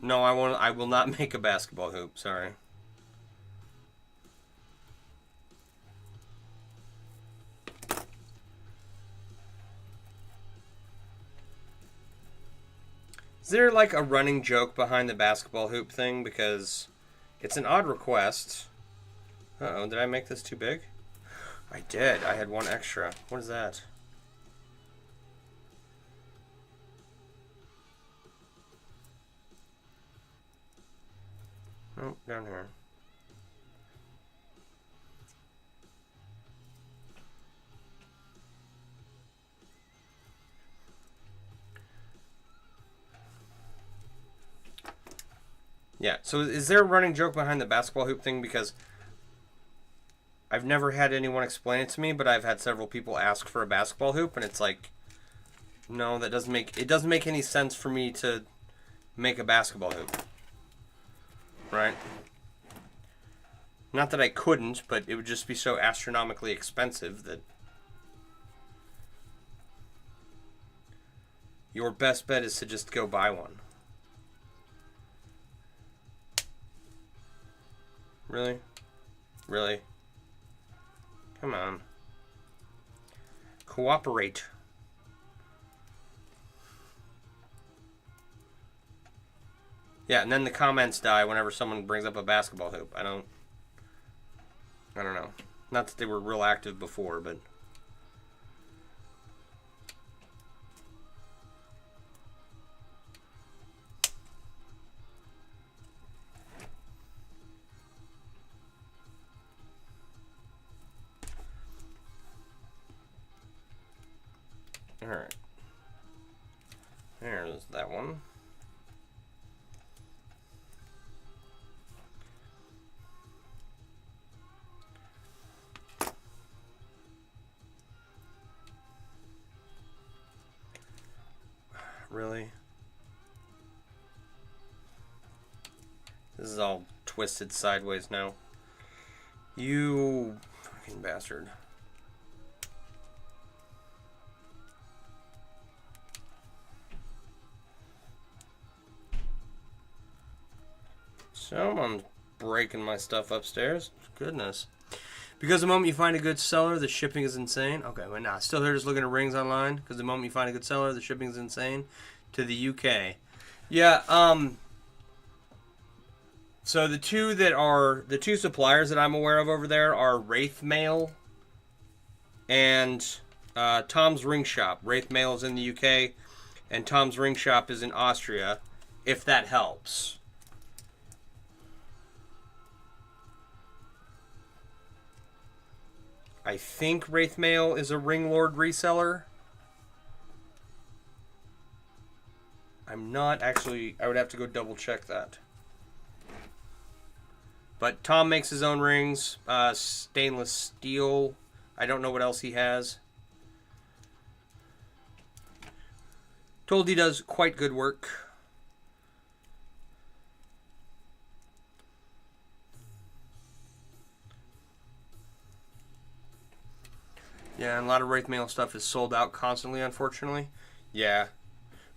No, I won't. I will not make a basketball hoop. Sorry. Is there like a running joke behind the basketball hoop thing? Because it's an odd request. Uh-oh, did I make this too big? I did. I had one extra. What is that? Oh, down here. Yeah, so is there a running joke behind the basketball hoop thing? Because I've never had anyone explain it to me, but I've had several people ask for a basketball hoop, and it's like, no, that doesn't make... It doesn't make any sense for me to make a basketball hoop. Right? Not that I couldn't, but it would just be so astronomically expensive that... Your best bet is to just go buy one. Really? Really? Come on. Cooperate. Yeah, and then the comments die whenever someone brings up a basketball hoop. I don't know. Not that they were real active before, but... Alright. There's that one. Really? This is all twisted sideways now. You fucking bastard. Someone's breaking my stuff upstairs. Goodness. Because the moment you find a good seller, the shipping is insane. Okay, but nah, still here just looking at rings online. Because the moment you find a good seller, the shipping is insane. To the UK. Yeah, so the two suppliers that I'm aware of over there are Wraith Mail and Tom's Ring Shop. Wraith Mail is in the UK, and Tom's Ring Shop is in Austria, if that helps. I think Wraith Mail is a Ring Lord reseller. I'm not actually... I would have to go double check that. But Tom makes his own rings. Stainless steel. I don't know what else he has. Told he does quite good work. Yeah, and a lot of Wraith Mail stuff is sold out constantly, unfortunately. Yeah.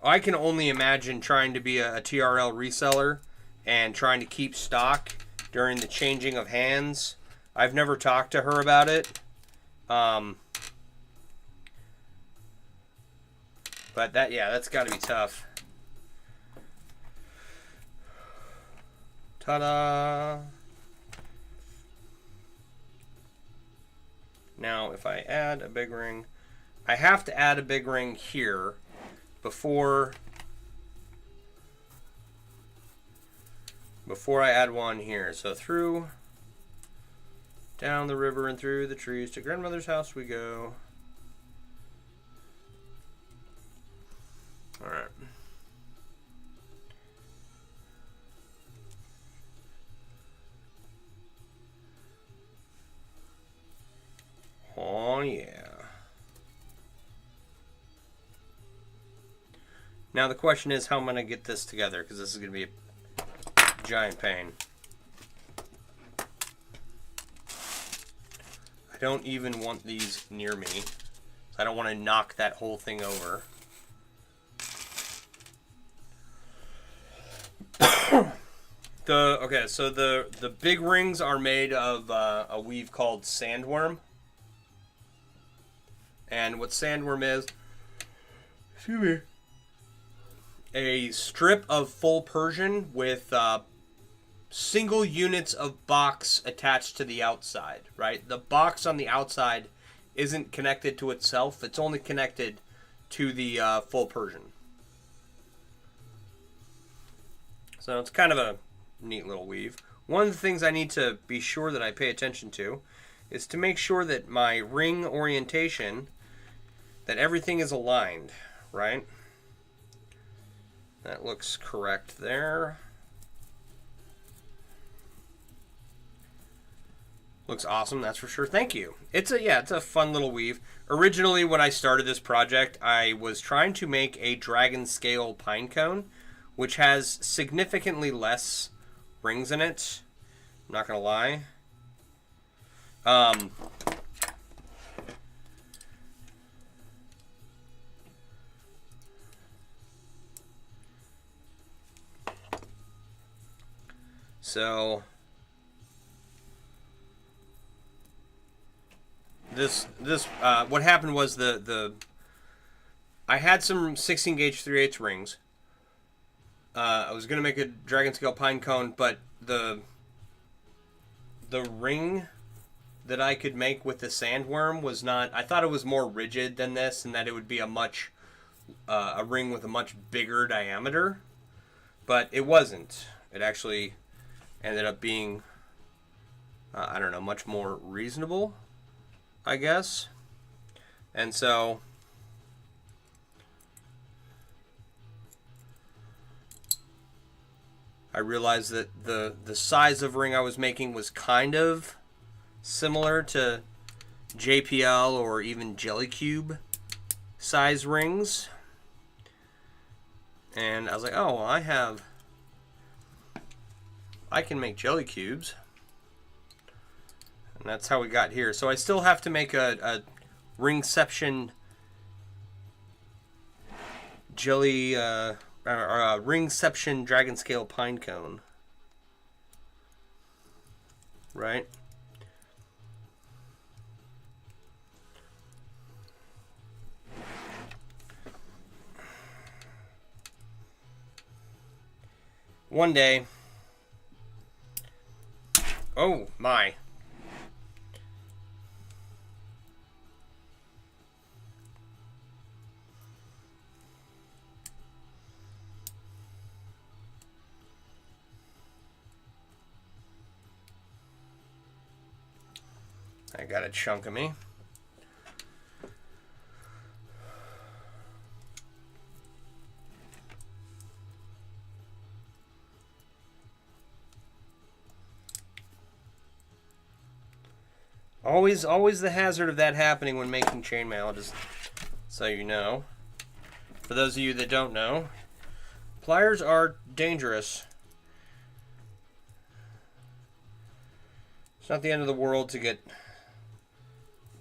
I can only imagine trying to be a TRL reseller and trying to keep stock during the changing of hands. I've never talked to her about it. But that's got to be tough. Ta-da! Now, if I add a big ring, I have to add a big ring here before I add one here. So through, down the river and through the trees to grandmother's house we go. All right. Oh, yeah. Now the question is how I'm going to get this together, because this is going to be a giant pain. I don't even want these near me. I don't want to knock that whole thing over. So the big rings are made of a weave called SandWyrm. And what SandWyrm is, excuse me, a strip of full Persian with single units of box attached to the outside, right? The box on the outside isn't connected to itself. It's only connected to the full Persian. So it's kind of a neat little weave. One of the things I need to be sure that I pay attention to is to make sure that my ring orientation, that everything is aligned, right? That looks correct there. Looks awesome, that's for sure. Thank you. It's a fun little weave. Originally, when I started this project, I was trying to make a dragon scale pine cone, which has significantly less rings in it. I'm not gonna lie. So what happened was I had some 16 gauge 3/8 rings. I was gonna make a dragon scale pine cone, but the ring that I could make with the SandWyrm was not. I thought it was more rigid than this, and that it would be a ring with a much bigger diameter, but it wasn't. It actually ended up being, I don't know, much more reasonable, I guess. And so I realized that the size of ring I was making was kind of similar to JPL or even Jellycube size rings. And I was like, oh, well, I can make Jellycubes. And that's how we got here. So I still have to make a Ringception Ringception dragon scale pine cone. Right? One day. Oh my. I got a chunk of me. Always the hazard of that happening when making chainmail, just so you know. For those of you that don't know, pliers are dangerous. It's not the end of the world to get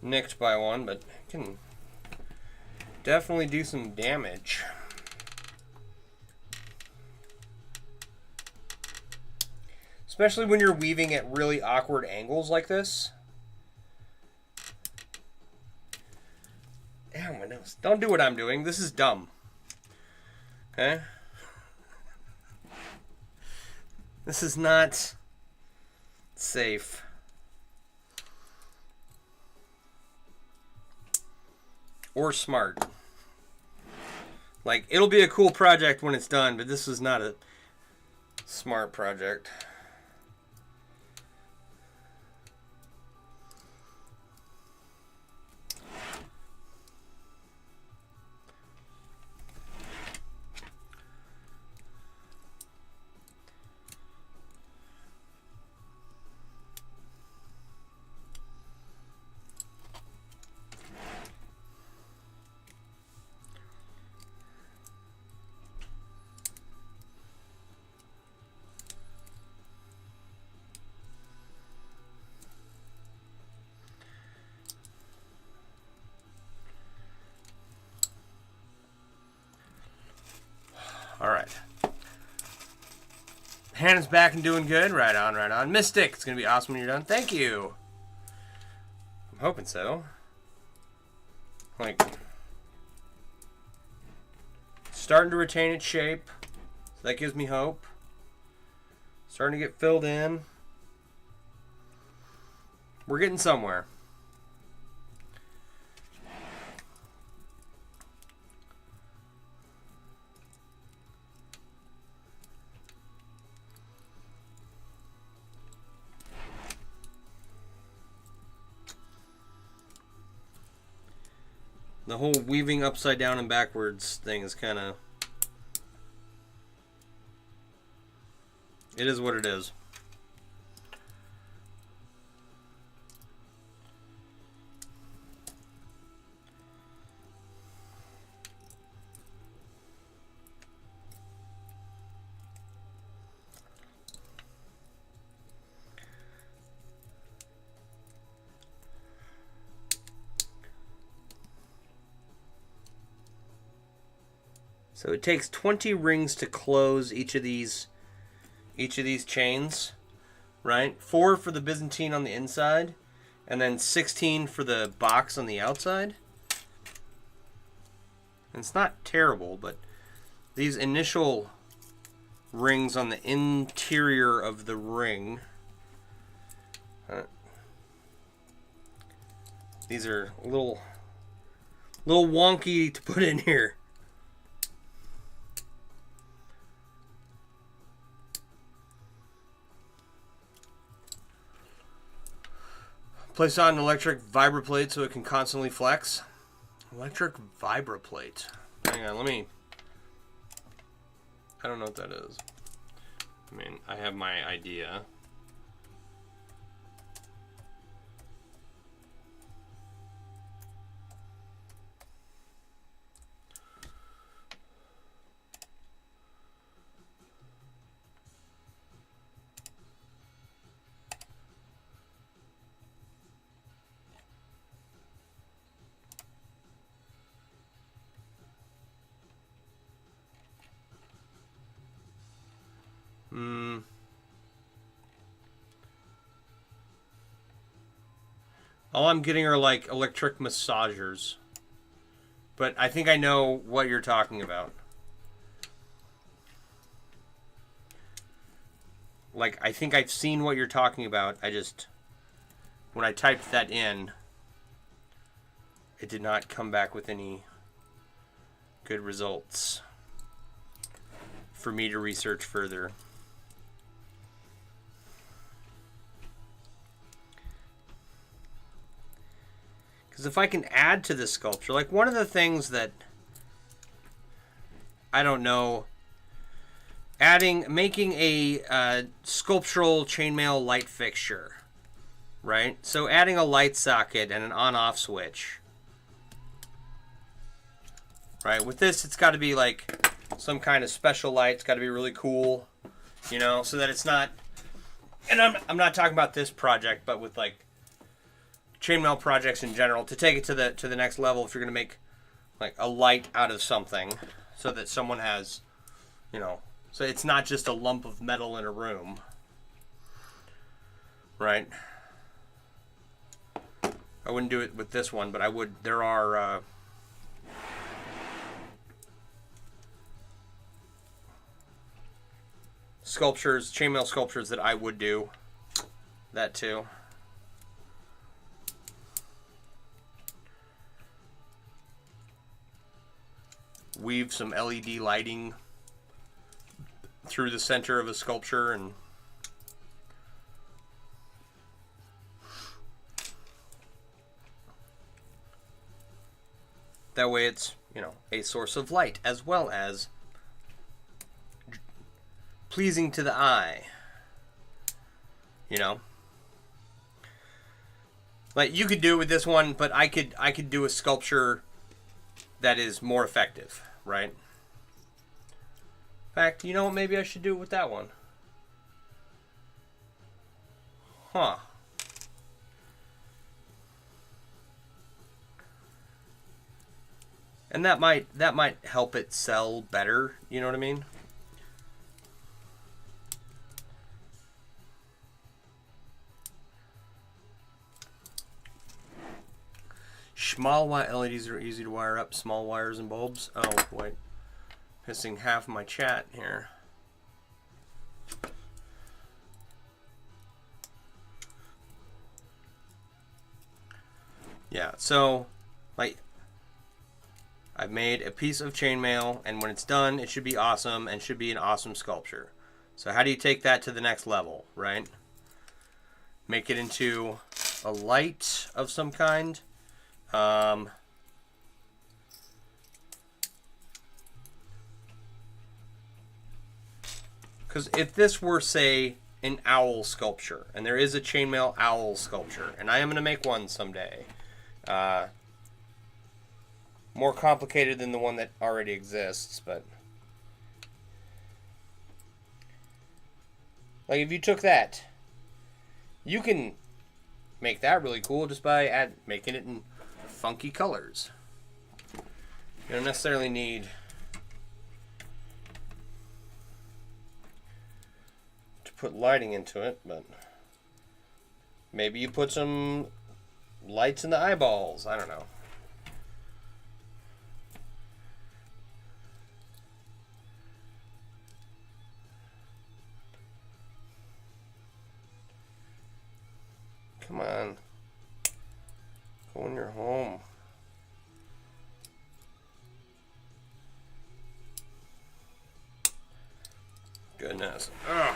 nicked by one, but it can definitely do some damage. Especially when you're weaving at really awkward angles like this. Ow, my nose. Don't do what I'm doing. This is dumb. Okay? This is not safe. Or smart. Like, it'll be a cool project when it's done, but this is not a smart project. Hannah's back and doing good. Right on, right on. Mystic, it's going to be awesome when you're done. Thank you. I'm hoping so. Like, starting to retain its shape. So that gives me hope. Starting to get filled in. We're getting somewhere. The whole weaving upside down and backwards thing is kind of... It is what it is. So it takes 20 rings to close each of these chains, right? 4 for the Byzantine on the inside, and then 16 for the box on the outside. And it's not terrible, but these initial rings on the interior of the ring, these are a little wonky to put in here. Place on an electric vibroplate so it can constantly flex. Electric vibroplate. Hang on, I don't know what that is. I mean, I have my idea. All I'm getting are like electric massagers. But I think I know what you're talking about. Like, I think I've seen what you're talking about. I just, when I typed that in, it did not come back with any good results for me to research further. Because if I can add to this sculpture, like one of the things that, I don't know, making a sculptural chainmail light fixture, right? So adding a light socket and an on-off switch, right? With this, it's got to be like some kind of special light. It's got to be really cool, you know, so that it's not, and I'm not talking about this project, but with like chainmail projects in general, to take it to the next level, if you're going to make like a light out of something so that someone has, you know, so it's not just a lump of metal in a room, right? I wouldn't do it with this one, but I would. There are sculptures, chainmail sculptures that I would do that too. Weave some LED lighting through the center of a sculpture, and that way it's, you know, a source of light as well as pleasing to the eye, you know. Like, you could do it with this one, but I could do a sculpture that is more effective, right? In fact, you know what? Maybe I should do it with that one. Huh. And that might help it sell better, you know what I mean? Small LEDs are easy to wire up. Small wires and bulbs. Oh, wait. Missing half my chat here. Yeah, so, like, I've made a piece of chainmail, and when it's done, it should be awesome and should be an awesome sculpture. So how do you take that to the next level, right? Make it into a light of some kind. Because if this were, say, an owl sculpture, and there is a chainmail owl sculpture, and I am going to make one someday, more complicated than the one that already exists, but like if you took that, you can make that really cool just by making it in funky colors. You don't necessarily need to put lighting into it, but maybe you put some lights in the eyeballs. I don't know. Come on. Go in your home. Goodness. Ugh.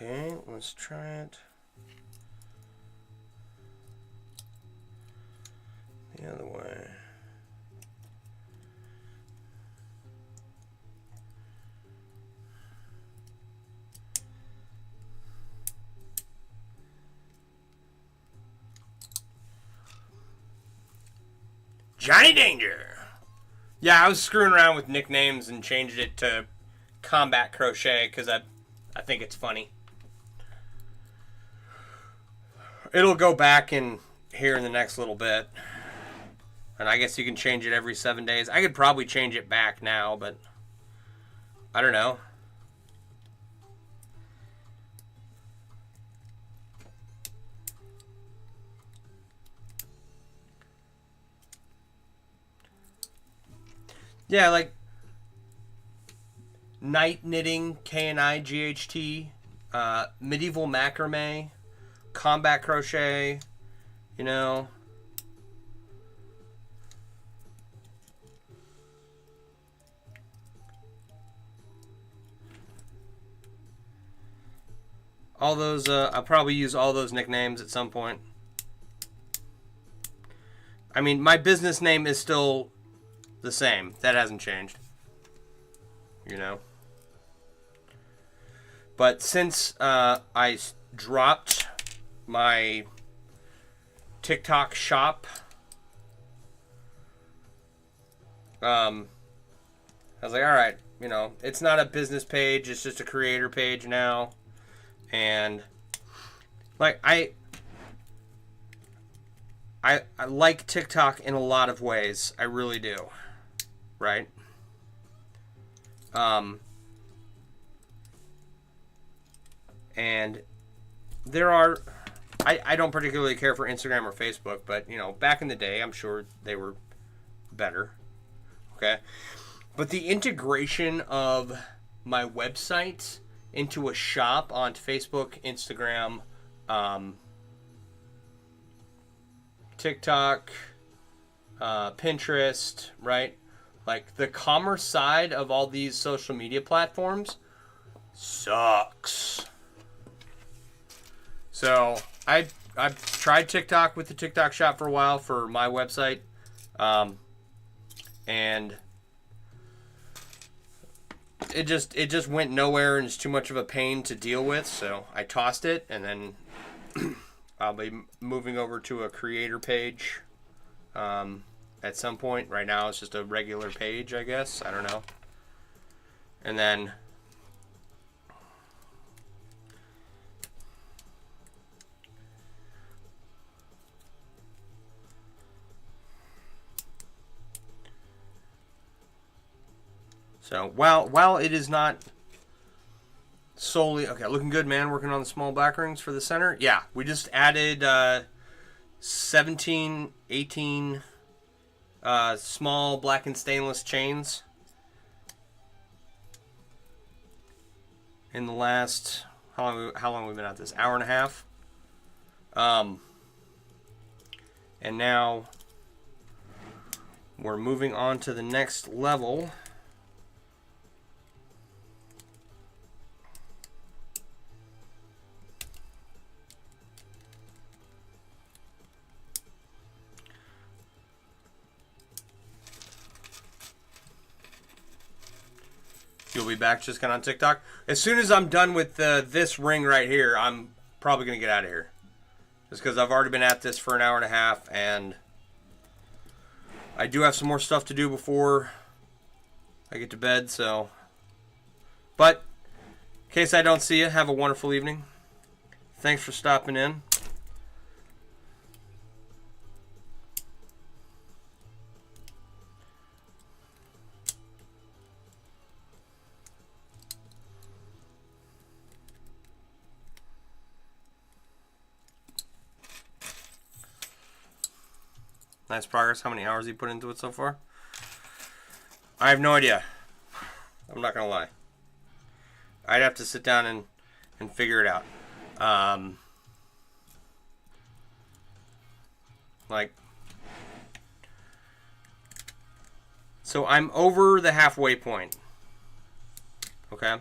Okay, let's try it the other way. Johnny Danger! Yeah, I was screwing around with nicknames and changed it to Combat Crochet because I think it's funny. It'll go back in here in the next little bit. And I guess you can change it every 7 days. I could probably change it back now, but I don't know. Yeah, like night knitting, KNIGHT, medieval macrame, combat crochet, you know. All those, I'll probably use all those nicknames at some point. I mean, my business name is still the same. That hasn't changed. You know? But since I dropped my TikTok shop, I was like, alright, you know, it's not a business page, it's just a creator page now. And like I like TikTok in a lot of ways. I really do. Right? And there are I don't particularly care for Instagram or Facebook, but you know, back in the day I'm sure they were better. Okay? But the integration of my website into a shop on Facebook, Instagram, TikTok, Pinterest, right? Like the commerce side of all these social media platforms sucks. So I've tried TikTok with the TikTok shop for a while for my website, and it just went nowhere and it's too much of a pain to deal with. So I tossed it, and then I'll be moving over to a creator page at some point. Right now it's just a regular page, I guess. I don't know. And then So while it is not solely okay, looking good, man. Working on the small black rings for the center. Yeah, we just added 17, 18 small black and stainless chains in the last how long have we been at this? Hour and a half. And now we're moving on to the next level. You'll be back just kind of on TikTok. As soon as I'm done with this ring right here, I'm probably going to get out of here. Just because I've already been at this for an hour and a half, and I do have some more stuff to do before I get to bed, so. But, in case I don't see you, have a wonderful evening. Thanks for stopping in. Nice progress. How many hours you put into it so far? I have no idea. I'm not gonna lie. I'd have to sit down and figure it out. So I'm over the halfway point. Okay.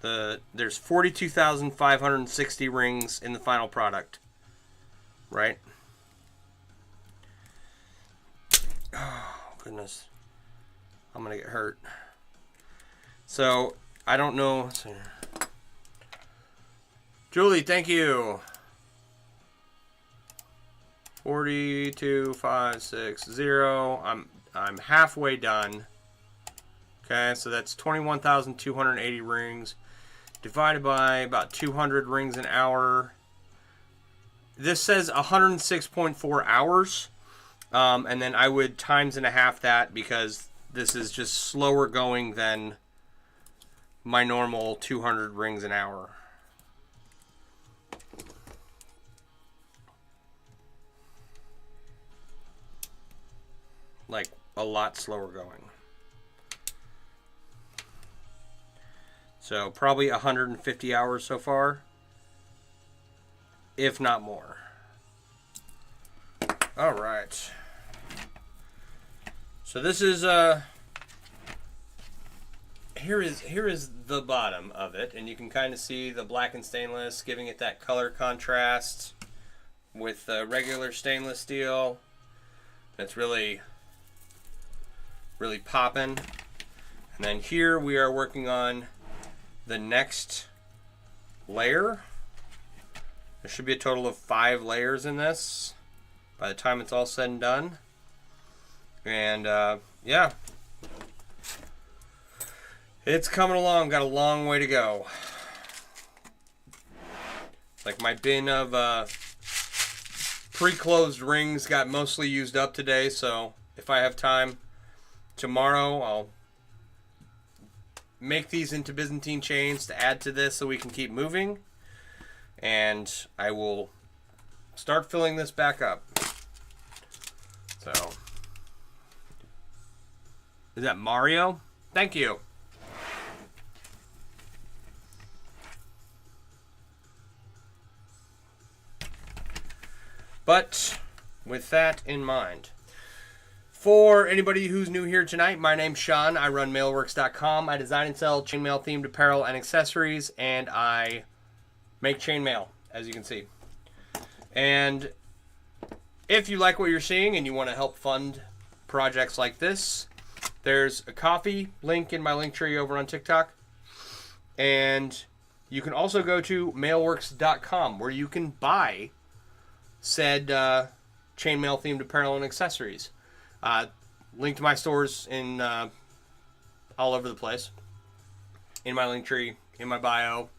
There's 42,560 rings in the final product. Right? Oh, goodness. I'm going to get hurt. So, I don't know. Julie, thank you. 42,560. I'm halfway done. Okay, so that's 21,280 rings divided by about 200 rings an hour. This says 106.4 hours, and then I would times and a half that because this is just slower going than my normal 200 rings an hour. Like, a lot slower going. So, probably 150 hours so far. If not more. All right. So this is here is the bottom of it, and you can kind of see the black and stainless giving it that color contrast with the regular stainless steel. That's really popping. And then here we are working on the next layer. There should be a total of 5 layers in this by the time it's all said and done. And yeah, it's coming along. Got a long way to go. Like my bin of pre-closed rings got mostly used up today, so if I have time tomorrow, I'll make these into Byzantine chains to add to this so we can keep moving. And I will start filling this back up. So, is that Mario? Thank you. But with that in mind, for anybody who's new here tonight, my name's Sean. I run mailworks.com. I design and sell chainmail themed apparel and accessories, and I make chainmail, as you can see. And if you like what you're seeing and you want to help fund projects like this, there's a coffee link in my link tree over on TikTok. And you can also go to mailworks.com where you can buy said chainmail themed apparel and accessories. Link to my stores in all over the place. In my link tree, in my bio.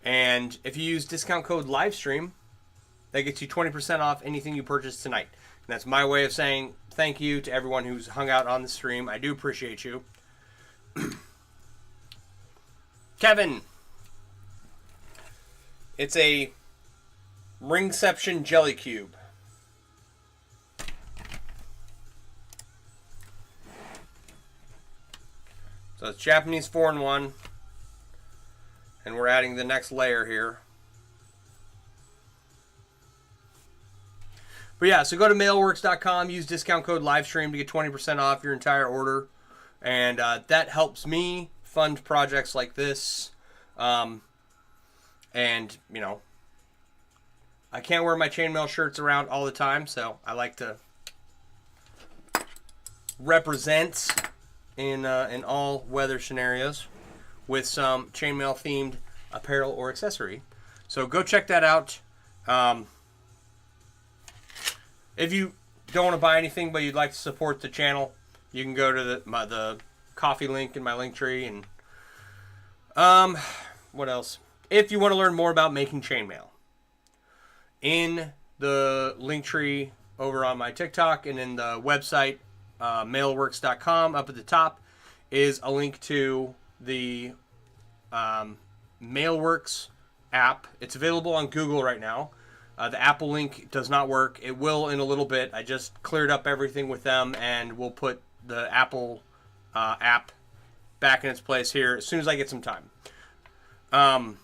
And if you use discount code LIVESTREAM, that gets you 20% off anything you purchase tonight. That's my way of saying thank you to everyone who's hung out on the stream. I do appreciate you. Kevin. It's a Ringception jelly cube. So it's Japanese 4-in-1. And we're adding the next layer here. But yeah, so go to mailworks.com, use discount code livestream to get 20% off your entire order. And that helps me fund projects like this. And, you know, I can't wear my chainmail shirts around all the time, so I like to represent in all weather scenarios with some chainmail themed apparel or accessory. So go check that out. If you don't want to buy anything but you'd like to support the channel, you can go to the coffee link in my link tree. And what else? If you want to learn more about making chainmail, in the link tree over on my TikTok and in the website, mailworks.com, up at the top is a link to the Mailworks app. It's available on Google right now. The Apple link does not work. It will in a little bit. I just cleared up everything with them, and we'll put the Apple app back in its place here as soon as I get some time. And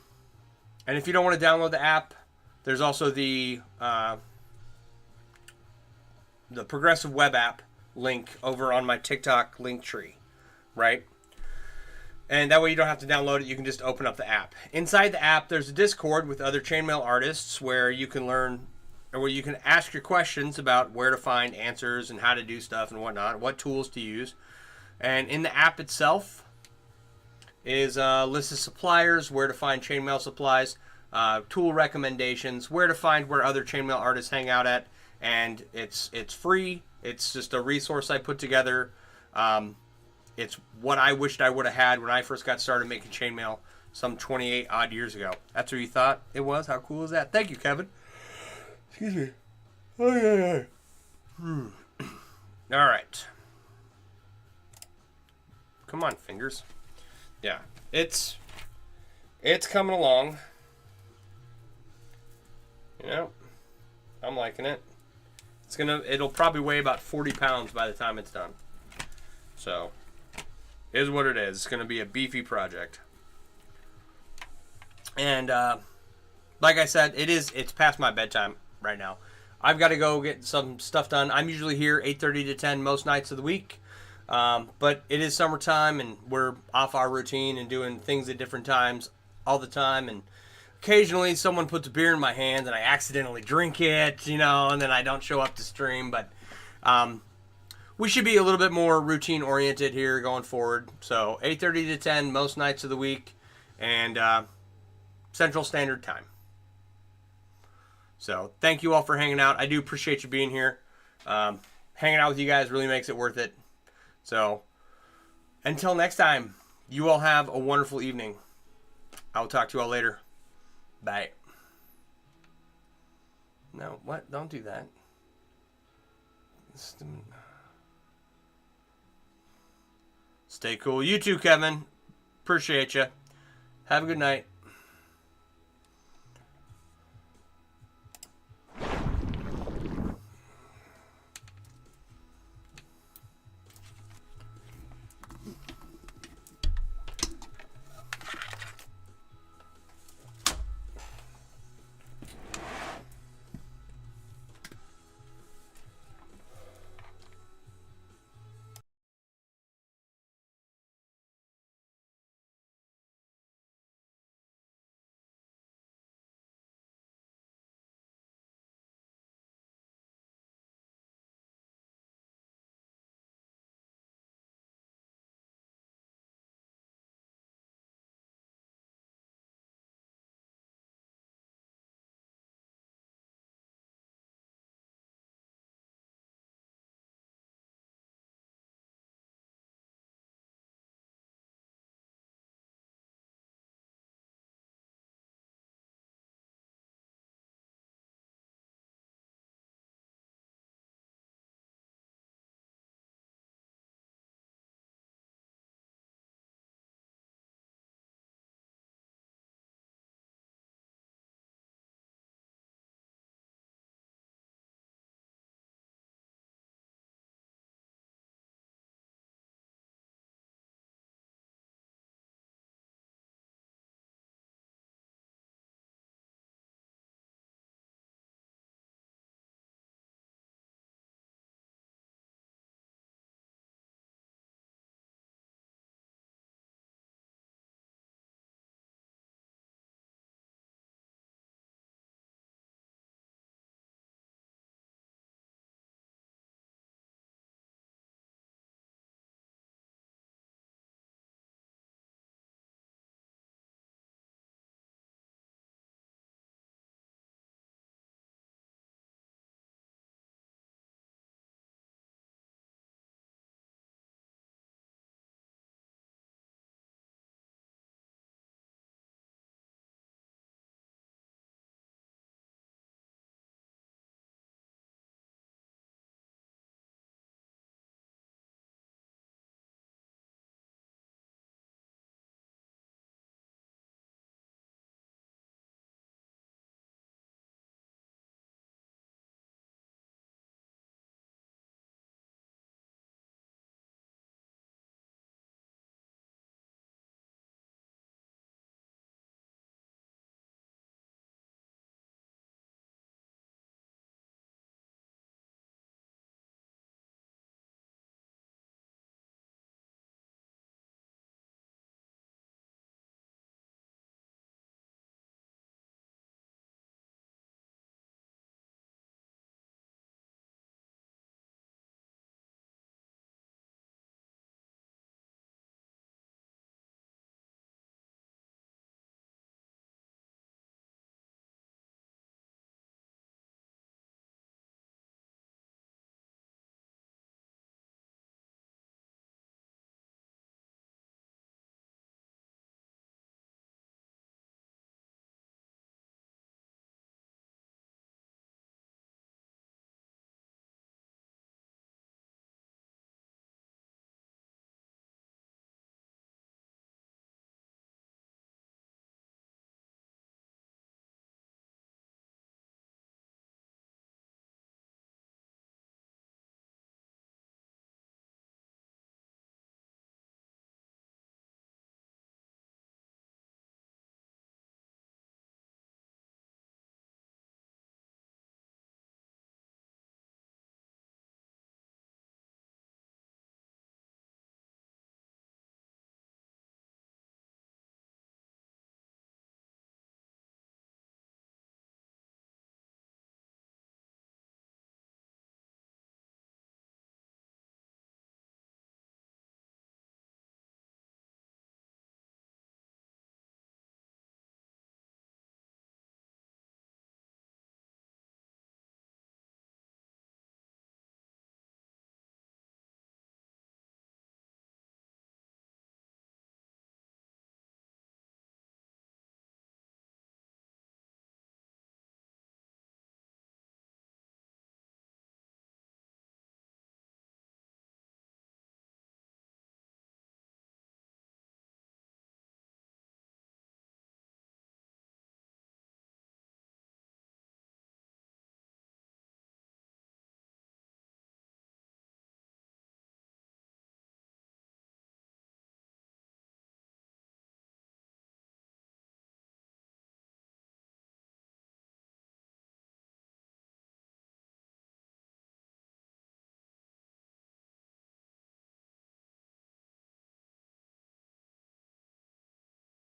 if you don't want to download the app, there's also the Progressive Web app link over on my TikTok link tree, right? And that way you don't have to download it. You can just open up the app. Inside the app, there's a Discord with other chainmail artists where you can learn, or where you can ask your questions about where to find answers and how to do stuff and whatnot, what tools to use. And in the app itself is a list of suppliers, where to find chainmail supplies, tool recommendations, where to find where other chainmail artists hang out at, and it's free. It's just a resource I put together. It's what I wished I would have had when I first got started making chainmail some 28 odd years ago. That's what you thought it was? How cool is that? Thank you, Kevin. Excuse me. Oh, yeah. All right. Come on, fingers. Yeah, it's coming along. You know, I'm liking it. It'll probably weigh about 40 pounds by the time it's done. So, it is what it is. It's gonna be a beefy project. And like I said, it's past my bedtime right now. I've got to go get some stuff done. I'm usually here 8:30 to 10 most nights of the week. But it is summertime, and we're off our routine and doing things at different times all the time. And occasionally someone puts a beer in my hand and I accidentally drink it, you know, and then I don't show up to stream. But we should be a little bit more routine oriented here going forward. So 8:30 to 10 most nights of the week, and Central Standard Time. So thank you all for hanging out. I do appreciate you being here. Hanging out with you guys really makes it worth it. So, until next time, you all have a wonderful evening. I'll talk to you all later. Bye. No, what? Don't do that. Stay cool. You too, Kevin. Appreciate you. Have a good night.